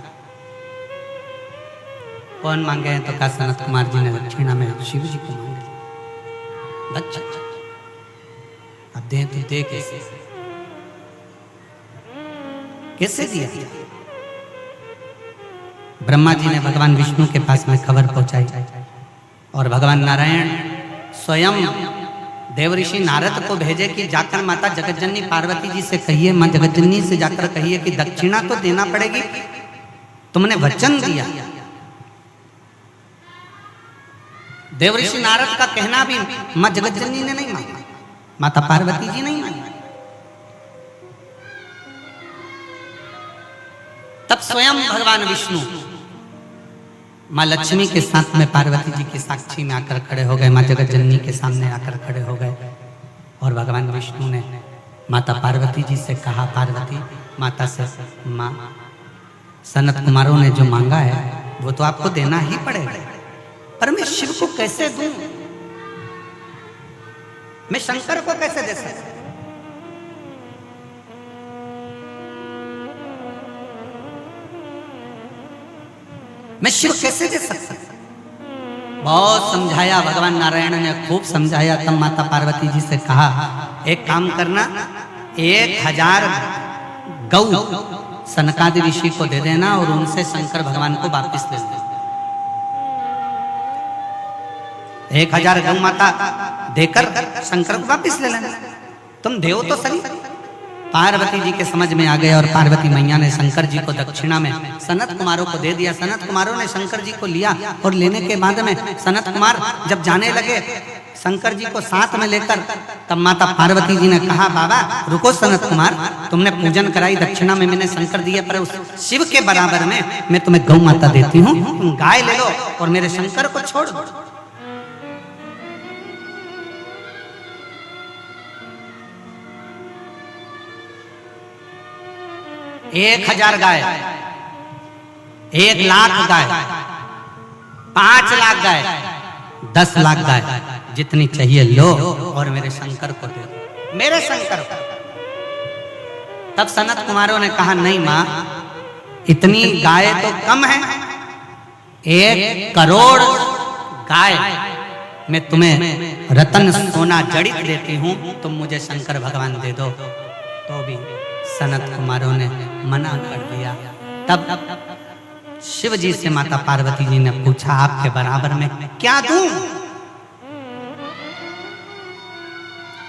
कौन मांगे हैं? तो कहा सनत कुमार जी ने दक्षिणा में शिव जी को मांगे। दक्षिणा अब दे तो दे कैसे? कैसे दिया? ब्रह्मा जी ने भगवान विष्णु के पास में खबर पहुंचाई और भगवान नारायण स्वयं देवऋषि नारद को भेजे कि जाकर माता जगतजननी पार्वती जी से कहिए, मां जगतजननी से जाकर कहिए कि दक्षिणा तो देना पड़ेगी, तुमने वचन दिया। देवऋषि नारद का कहना भी मां जगतजननी ने नहीं माना, माता पार्वती जी नहीं मानी। तब स्वयं भगवान विष्णु मां लक्ष्मी के साथ में पार्वती जी की साक्षी में आकर खड़े हो गए, मां जगतजननी के सामने आकर खड़े हो गए। और भगवान विष्णु ने माता पार्वती जी से कहा, पार्वती माता से, मां सनत कुमारों ने जो मांगा है वो तो आपको देना ही पड़ेगा, पर मैं शिव को कैसे दूं? मैं शंकर को कैसे दे सकता? मैं शिव कैसे दे सकता? बहुत समझाया भगवान नारायण ने, खूब समझाया। तब माता पार्वती जी से कहा, एक काम करना, 1000 गौ सनकादि ऋषि को दे देना और उनसे शंकर भगवान को वापिस ले लेना। 1000 गौ माता देकर शंकर को वापिस ले लेना। तुम देव तो सही। पार्वती जी के समझ में आ गया और पार्वती मैया ने शंकर जी को दक्षिणा में सनत कुमारों को दे दिया। सनत कुमारों ने शंकर जी को लिया और लेने के बाद में सनत कुमार जब जाने लगे शंकर जी को साथ में लेकर, तब माता पार्वती जी ने कहा, बाबा रुको सनत कुमार, तुमने पूजन कराई, दक्षिणा में मैंने शंकर दिए, पर उस शिव के बराबर में मैं तुम्हें गौ माता देती हूँ, तुम गाय ले लो और मेरे शंकर को छोड़ दो। 1000 गाय, 1 लाख गाय, 5 लाख गाय, 10 लाख गाय, जितनी चाहिए लो और मेरे शंकर को दे दो, मेरे शंकर को। तब सनत कुमारों ने कहा, नहीं मां, इतनी गाय तो कम है, 1 करोड़ गाय मैं तुम्हें रतन सोना जड़ित देती हूं, तुम मुझे शंकर भगवान दे दो। तो भी सनत कुमारों ने मना कर दिया। तब शिव जी से माता पार्वती जी ने पूछा, आपके बराबर में क्या दूं?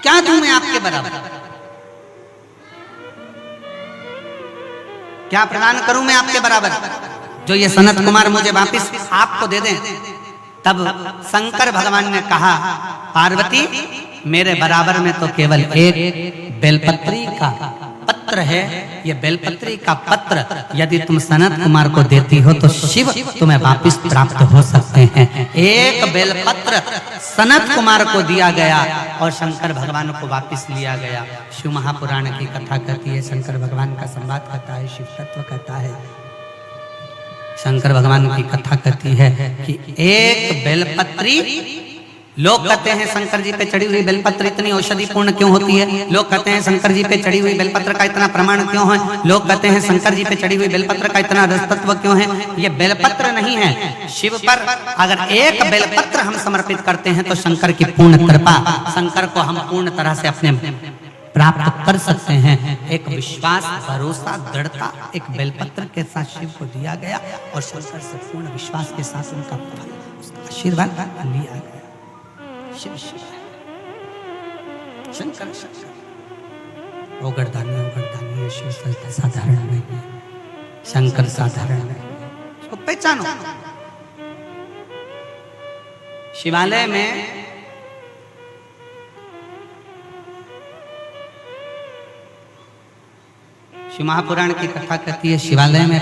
क्या दूं मैं आपके बराबर? क्या प्रदान करूं मैं आपके बराबर जो ये सनत कुमार मुझे वापिस आपको दे दें? तब शंकर भगवान ने कहा, पार्वती मेरे बराबर में तो केवल एक बेलपत्री का पत्र है, ये बेलपत्री का पत्र यदि तुम सनत कुमार को देती हो तो शिव तुम्हें वापिस प्राप्त हो सकते हैं। 1 बेलपत्र सनत कुमार को दिया गया और शंकर भगवान को वापिस लिया गया। शिव महापुराण की कथा कहती है, शंकर भगवान का संवाद कहता है, शिव तत्व कहता है। शंकर भगवान की कथा कहती है कि 1 बेलपत्री, लोग कहते हैं शंकर जी पे चढ़ी हुई बेलपत्र इतनी औषधि पूर्ण क्यों होती है? लोग कहते हैं शंकर जी पे चढ़ी हुई बेलपत्र का इतना प्रमाण क्यों है? लोग कहते हैं शंकर जी पे चढ़ी हुई बेलपत्र का इतना रस तत्व क्यों है? ये बेलपत्र नहीं है, शिव पर अगर 1 बेलपत्र हम समर्पित करते हैं तो शंकर की पूर्ण कृपा, शंकर को हम पूर्ण तरह से अपने प्राप्त कर सकते हैं। एक विश्वास, भरोसा, दृढ़ता एक बेलपत्र के साथ शिव को दिया गया और शंकर से पूर्ण विश्वास के साथ उनका आशीर्वाद लिया गया। शिव शिव शंकर शंकर, ओगरदानी ओगरदानी है, शिव साधारण नहीं है, शंकर साधारण नहीं है, इसको पहचानो। शिवालय में शिव महापुराण की कथा कहती है, शिवालय में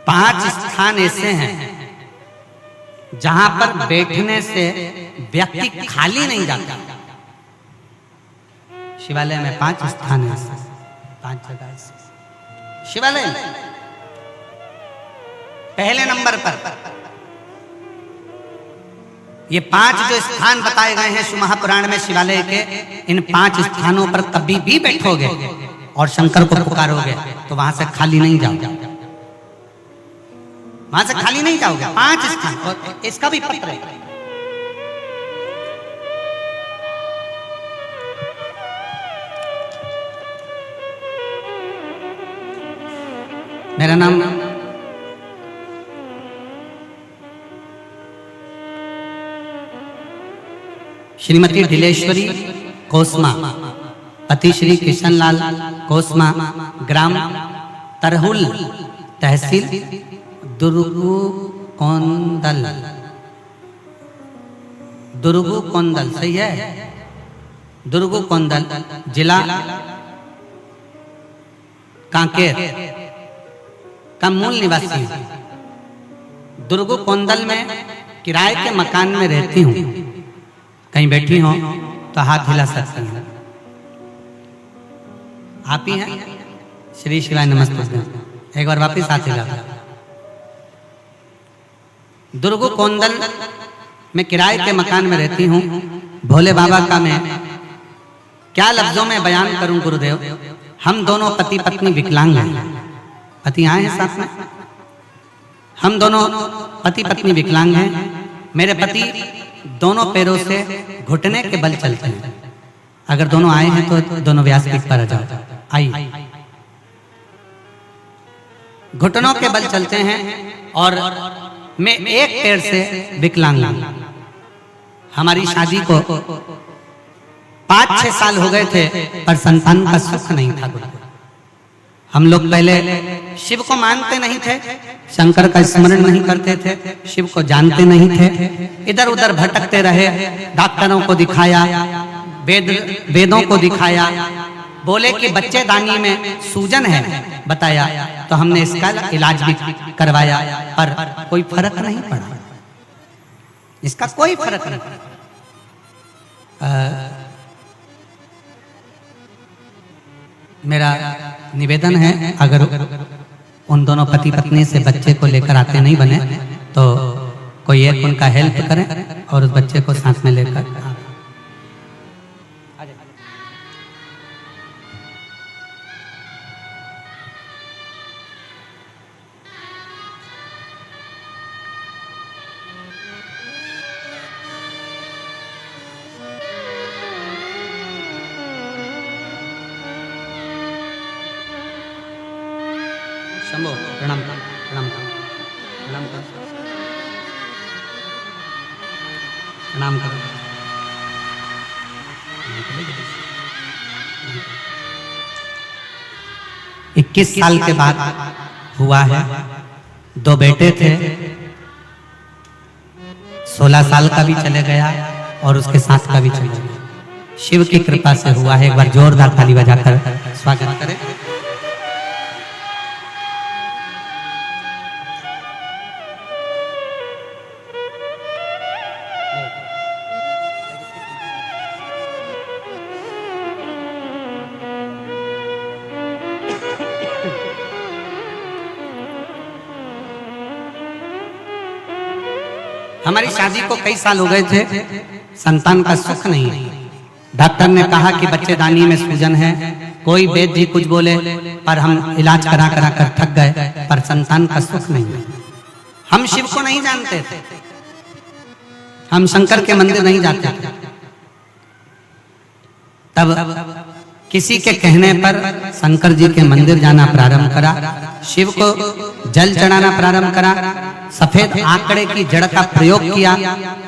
5 स्थान ऐसे हैं जहां पर बैठने से व्यक्ति खाली नहीं जाता। शिवालय में 5 स्थान है, 5 जगह शिवालय में। पहले नंबर पर ये 5 जो स्थान बताए गए हैं शिव महापुराण में शिवालय के, इन 5 स्थानों पर कभी भी बैठोगे और शंकर को पुकारोगे तो वहां से खाली नहीं जाओगे, वहां से खाली नहीं जाओगे। 5 स्थान, और इसका भी पत्र है। मेरा नाम श्रीमती ढिलेश्वरी कोसमा, पति श्री कृष्णलाल कोसमा, ग्राम तरहुल, तहसील दुर्गुकोंदल। दुर्गुकोंदल सही है, दुर्गुकोंदल, जिला कांकेर का मूल निवासी हूं। दुर्गुकोंदल में किराए के मकान में रहती हूँ। कहीं बैठी हो तो हाथ हिला सकती हैं। आप ही हैं? श्री शिवाय नमस्ते। एक बार वापिस हाथ हिला। दुर्गुकोंदल में किराए के मकान में रहती हूँ। भोले बाबा का मैं क्या लफ्जों में बयान करूं गुरुदेव। हम दोनों पति पत्नी विकलांग हैं। पति आए हैं साथ में। हम दोनों पति पत्नी विकलांग हैं। मेरे पति दोनों पैरों से घुटने के बल चलते हैं। अगर दोनों आए हैं तो दोनों व्यासपीठ पर आ जाओ। आइए। घुटनों के बल चलते हैं और मैं एक पैर से विकलांग हूं। हमारी शादी को 5-6 साल हो गए थे, पर संतान का सुख नहीं था। हम लोग पहले शिव को मानते नहीं थे, शंकर का स्मरण नहीं करते थे, शिव को जानते नहीं थे, इधर उधर भटकते रहे। डॉक्टरों को दिखाया, वेदों को दिखाया, बोले कि बच्चेदानी में सूजन है, बताया तो हमने इसका इलाज भी करवाया, पर कोई फर्क नहीं पड़ा। इसका कोई फर्क नहीं पड़ा। मेरा निवेदन है, अगर उन दोनों पति पत्नी से बच्चे को लेकर आते नहीं बने तो कोई एक उनका हेल्प करें और उस बच्चे को साथ में लेकर। शंभो प्रणाम प्रणाम प्रणाम करो, प्रणाम करो। 21 साल के बाद हुआ है। 2 बेटे थे, 16 साल का भी चले गया और उसके 7 का भी चले गया। शिव की कृपा से हुआ है। एक बार जोरदार ताली बजाकर स्वागत करें। हमारी शादी को कई साल हो गए थे, संतान का सुख नहीं है। डॉक्टर ने कहा कि बच्चेदानी में सूजन है। कोई वैद्य जी कुछ बोले, पर हम इलाज करा करा कर थक गए, पर संतान का सुख नहीं है। हम शिव को नहीं जानते थे, हम शंकर के मंदिर नहीं जाते थे। तब किसी के कहने पर शंकर जी के मंदिर जाना प्रारंभ करा, शिव को जल चढ़ाना प्रारंभ करा, सफेद आंकड़े की जड़ का प्रयोग किया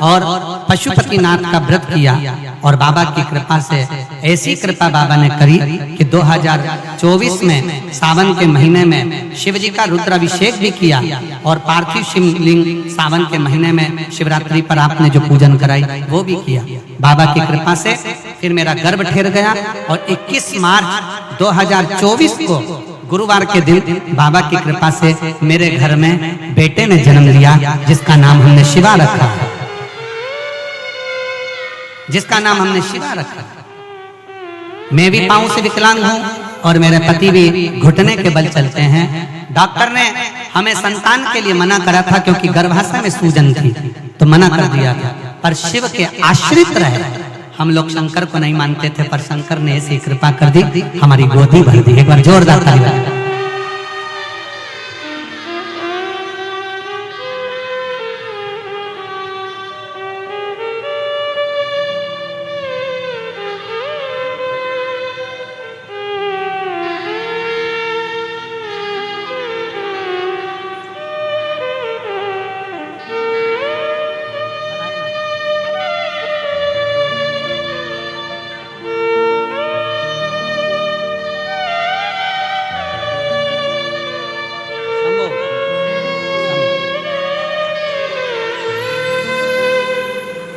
और पशुपतिनाथ का व्रत किया। और बाबा की कृपा से ऐसी कृपा बाबा ने करी कि 2024 में सावन के महीने में शिव जी का रुद्राभिषेक भी किया और पार्थिव शिवलिंग सावन के महीने में शिवरात्रि पर आपने जो पूजन कराई वो भी किया। बाबा की कृपा से फिर मेरा गर्भ ठहर गया और 21 मार्च 2024 को गुरुवार के दिन बाबा की कृपा से मेरे घर में बेटे ने जन्म लिया, जिसका नाम हमने शिवा रखा, जिसका नाम हमने शिवा रखा। मैं भी पाँव से विकलांग हूँ और मेरे पति भी घुटने के बल चलते हैं। डॉक्टर ने हमें संतान के लिए मना करा था क्योंकि गर्भाशय में सूजन थी, तो मना कर दिया था। पर शिव के आश्रित रहे, हम लोग शंकर को नहीं मानते थे, पर शंकर ने ऐसी कृपा कर दी, हमारी गोदी भर दी। एक बार जोरदार ताली बजाएं।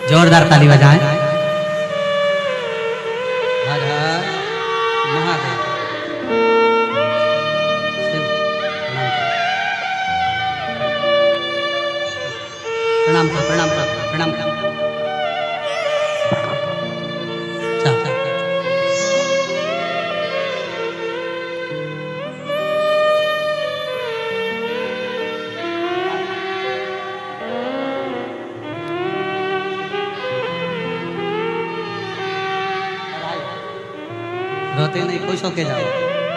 जोरदार ताली बजाएं। हर हर महादेव। प्रणाम करो, प्रणाम करो, प्रणाम करो। रोते नहीं, खुश होके जाओ।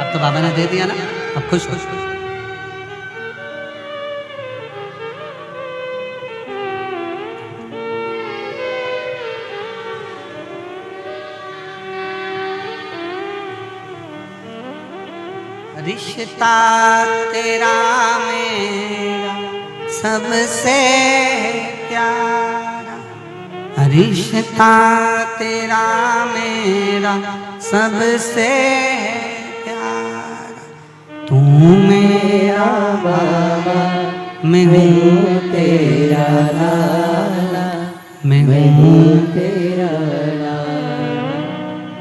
अब तो बाबा ने दे दिया ना, अब खुश खुश खुश। रिश्ता तेरा मेरा सबसे प्यारा, रिश्ता तेरा मेरा सबसे प्यारा, तू मेरा बाबा मैं हूँ तेरा लाला, मैं हूँ तेरा लाला,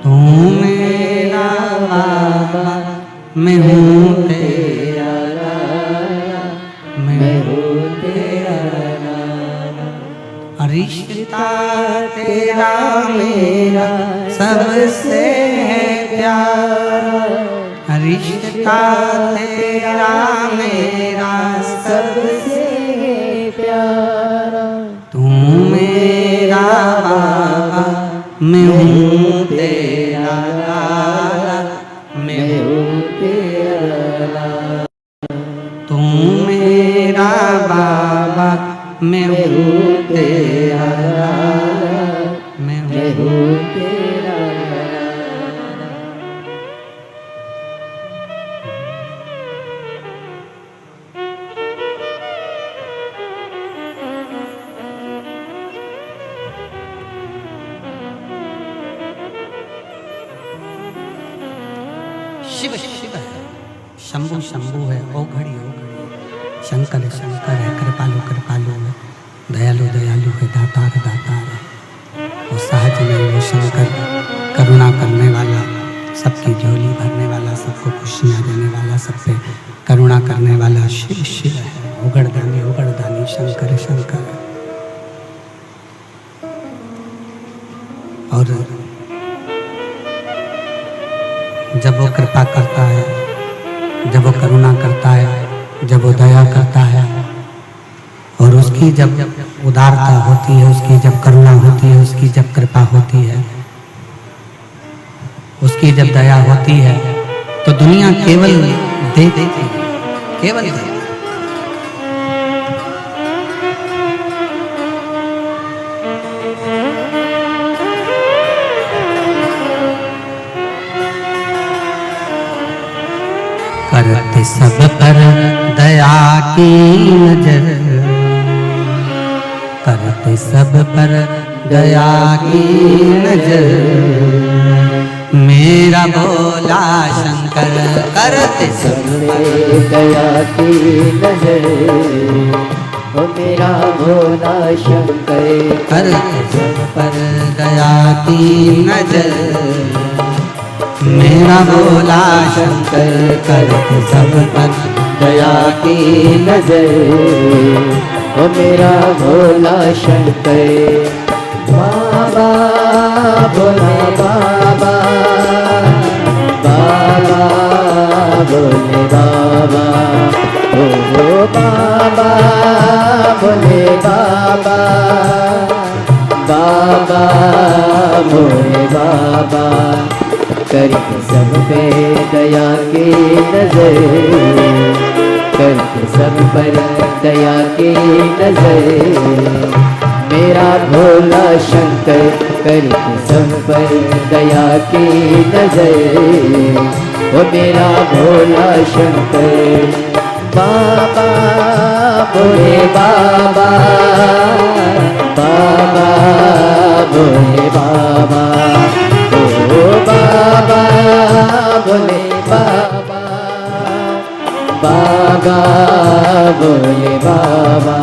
तू मेरा बाबा मैं हूँ तेरा लाला, मैं हूँ तेरा लाला। रिश्ता तेरा मेरा सबसे प्यारा, रिश्ता तेरा मेरा सबसे प्यारा, तू मेरा बाबा मैं हूँ तेरा लाला, मैं हूँ तेरा लाला, तू मेरा बाबा मैं हूँ तेरा लाला, मैं हूँ तेरा लाला। शिव शिव है, शंभु शंभु है, ओ घड़ी ओ घड़ी, शंकर शंकर है, कृपालु कृपालु है, दयालु दयालु है, दातार दातार है, वो सहज नहीं वो शंकर, करुणा करने वाला, सबकी झोली भरने वाला, सबको खुशियाँ देने वाला, सब पे करुणा करने वाला शिव शिव है, उगड़दानी शंकर शंकर है। और जब वो कृपा करता है, जब वो करुणा करता है, जब वो दया करता है, और उसकी जब उदारता होती है, उसकी जब करुणा होती है, उसकी जब कृपा होती है, उसकी जब दया होती है, तो दुनिया केवल देखती है, केवल देखती है। करते सब पर दया की नजर, करते सब पर दया की नजर, मेरा भोला शंकर करते सब पर दया की नजर, ओ मेरा भोला शंकर करते सब पर दया की नजर, मेरा भोला शंकर करते सब पर दया की नजर, ओ मेरा भोला शंकर। बाबा भोला बाबा भोले बाबा, ओ बाबा भोले बाबा, बाबा भोले बाबा, करके सब पे दया की नजर, करके सब पर दया की नजर, मेरा भोला शंकर करके सब पर दया की नजर, वो मेरा भोला शंकर। बाबा भोले बाबा, बाबा भोले बाबा, ओ बाबा भोले बाबा, बाबा भोले बाबा।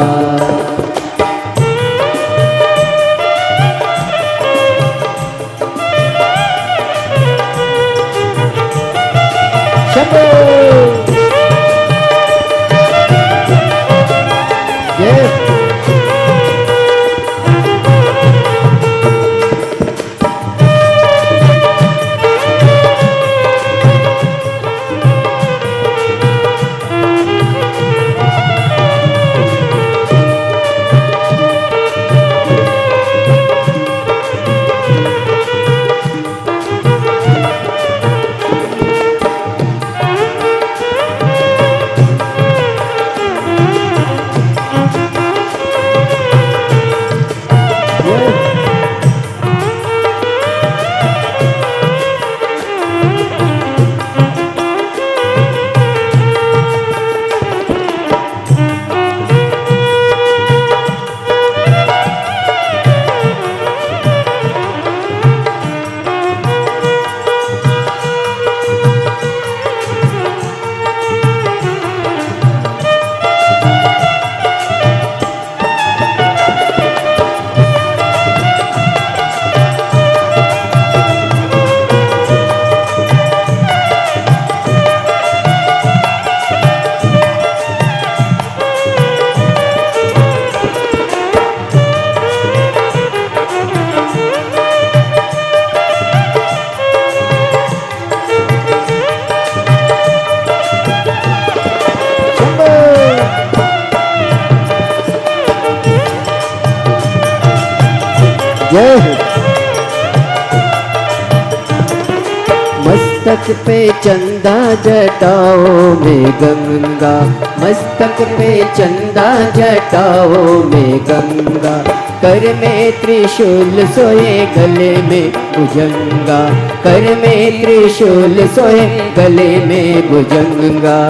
मस्तक पे चंदा जटाओं में गंगा, मस्तक पे चंदा जटाओं में गंगा, कर में त्रिशूल सोए गले में भुजंगा, कर में त्रिशूल सोए गले में भुजंगा,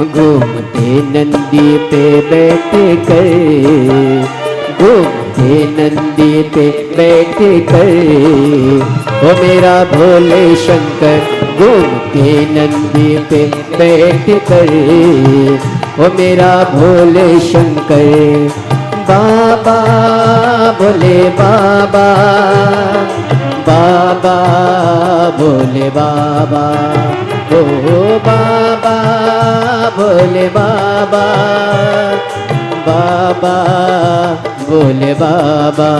घूमते नंदी पे बैठ कर, घूमते नंदी पे बैठ कर, वो मेरा भोले शंकर घूमते नंदी पे बैठ कर, वो मेरा भोले शंकर। बाबा भोले बाबा, बाबा भोले बाबा, ओ बाबा भोले बाबा, बाबा भोले बाबा।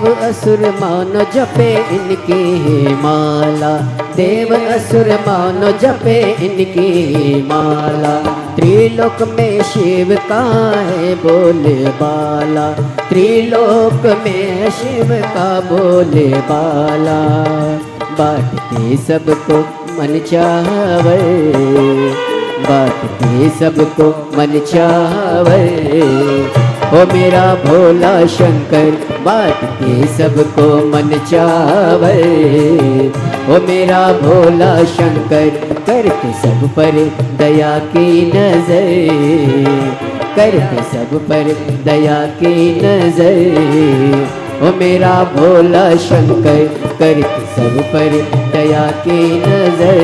देव असुर मानो जपे इनकी माला, देव असुर मानो जपे इनकी माला। त्रिलोक में शिव का है बोले बाला, त्रिलोक में शिव का बोले बाला। बांटते सबको मन चावे, बांटते सबको मन चावे, ओ मेरा भोला शंकर बांटते सबको मन चावे। ओ मेरा भोला शंकर करके सब पर दया की नजर, करके सब पर दया की नजर। ओ मेरा भोला शंकर करके सब पर दया की नजर।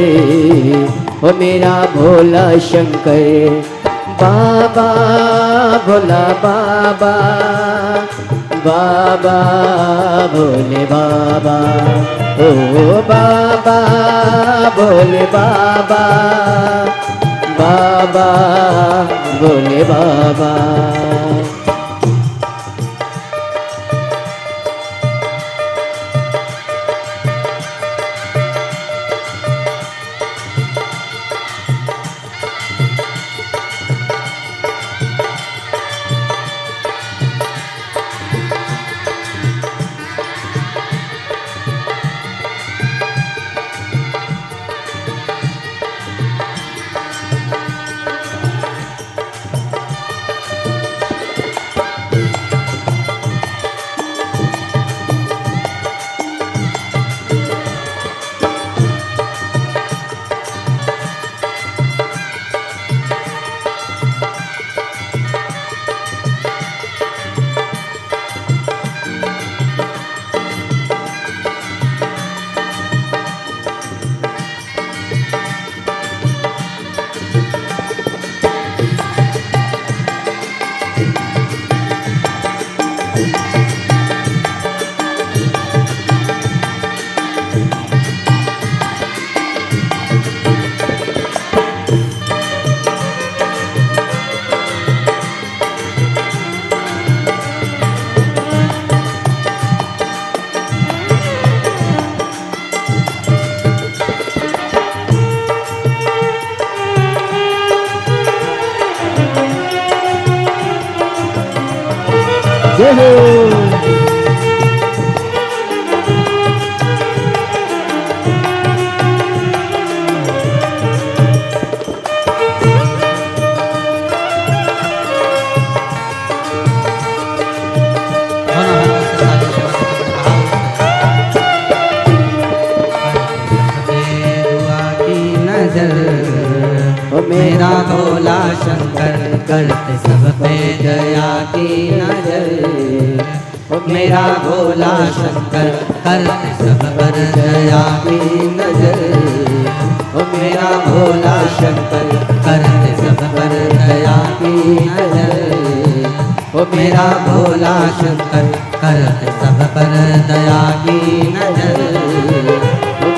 ओ मेरा भोला शंकर बाबा भोला बाबा, बाबा भोले बाबा, ओ बाबा भोले बाबा, बाबा भोले बाबा। जय हो। मेरा भोला शंकर करते सब पे दया की नजर, मेरा भोला शंकर करते सब पर दया की नजर, मेरा भोला शंकर करते सब पर दया की नजर, मेरा भोला शंकर करते सब पर दया की नजर,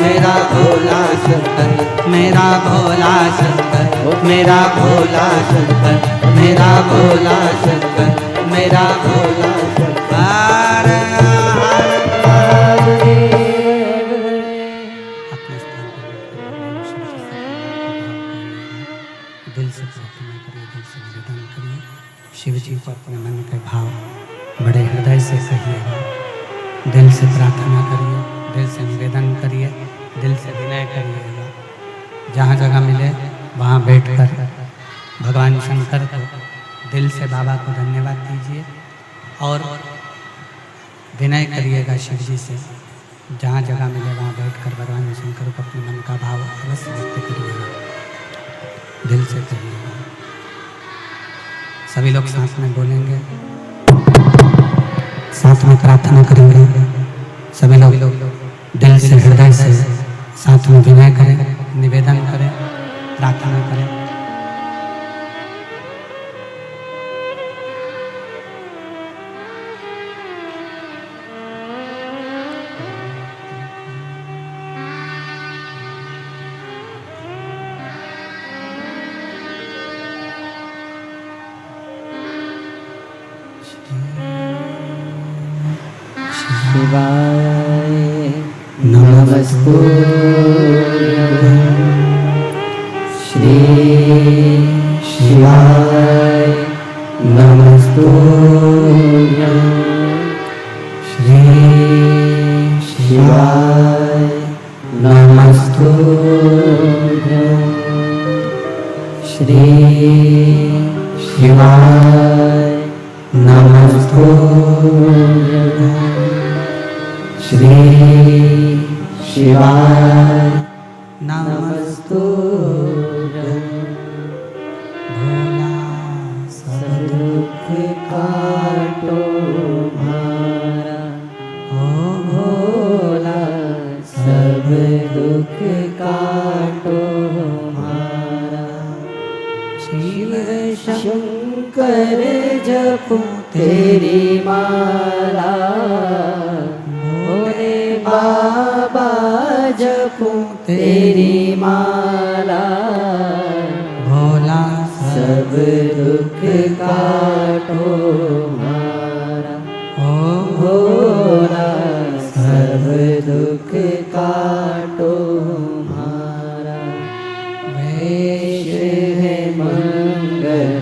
मेरा भोला शंकर, मेरा भोला शंकर, मेरा भोला शंकर, मेरा भोला शंकर, मेरा भोला शंकर। अपने स्थान पर दिल से प्रार्थना करिए, दिल से निवेदन करिए। शिव जी को अपने मन के भाव बड़े हृदय से कहिएगा, दिल से प्रार्थना करिए, दिल से निवेदन करिए, दिल से विनय करिएगा। जहाँ जगह मिले वहाँ बैठकर भगवान शंकर को दिल से बाबा को धन्यवाद दीजिए और विनय करिएगा शिव जी से। जहाँ जगह मिले वहाँ बैठकर भगवान शंकर को अपने मन का भाव अवश्य व्यक्त करिएगा, दिल से करिएगा। सभी लोग साथ में बोलेंगे, साथ में प्रार्थना करेंगे। सभी लोग दिल से हृदय से साथ में विनय करें, निवेदन करें, प्रार्थना करें। शिव शिवाय नमस्तुभ्यं श्री शिवाय नमस्तुभ्यं श्री शिवाय नमस्तुभ्यं श्री शिवाय नमस्तुभ्यं श्री शिवाय नमस्तुभ्यं भोला सब दुख काटो हमारा ओ भोला सब दुख काटो हमारा शिव शंकर जपो तेरी माला भोले बाबा जपो तेरी माला भोला सब दुख काटो हमारा ओ भोला सब दुख काटो हमारा वेश है मंगल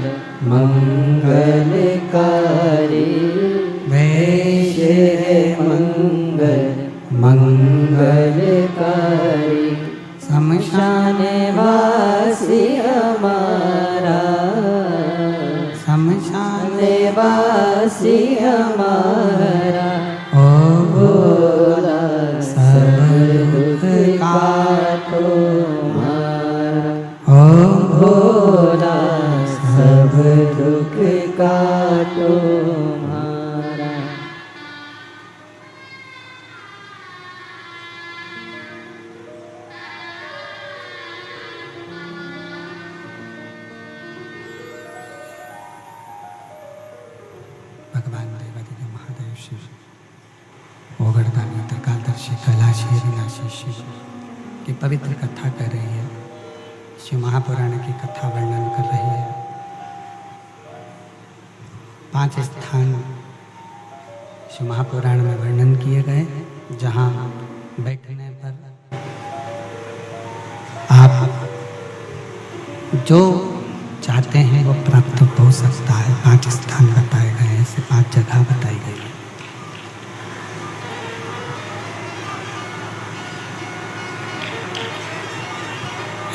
मंगलकारी वेश है मंगल मंगलकारी शमशान वासी हमारा शमशान वासी हमारा ओ भोला सब दुख काटो हमारा ओ भोला सब दुख काटो हमारा भगवान देवादिदेव महादेव शिव ओगड़दानी त्रिकालदर्शी कैलाशी अविनाशी शिव की पवित्र कथा कर रही है। शिव महापुराण की कथा वर्णन कर रही है। 5 स्थान शिव महापुराण में वर्णन किए गए जहाँ बैठने पर आप जो चाहते हैं वो प्राप्त हो सकता है। 5 स्थान बताए गए हैं, ऐसे 5 जगह बताई गई है।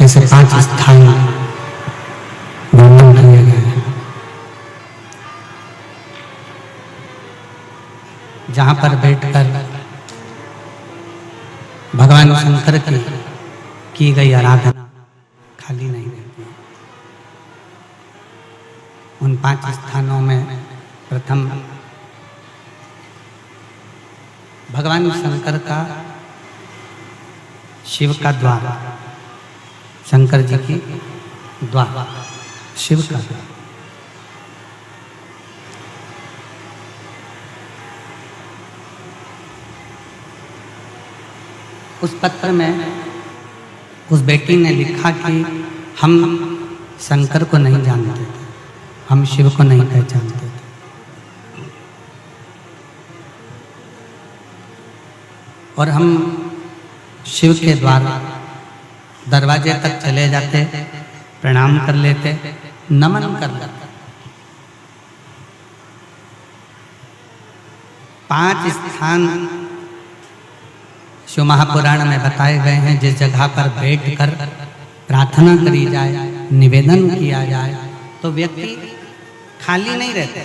ऐसे 5 स्थान वर्णन किए गए हैं जहाँ पर बैठकर भगवान शंकर की गई आराधना खाली नहीं रहती। उन 5 स्थानों में प्रथम भगवान शंकर का शिव का द्वार, शंकर जी की द्वार, शिव का द्वार। उस पत्र में उस बेटी ने लिखा कि हम शंकर को नहीं जानते थे, हम शिव को नहीं पहचानते थे। और हम शिव के द्वारा दरवाजे तक चले जाते, प्रणाम कर लेते, नमन कर लेते। 5 स्थान शिव महापुराण में बताए गए हैं जिस जगह पर बैठकर प्रार्थना करी जाए, निवेदन किया जाए तो व्यक्ति खाली नहीं रहते।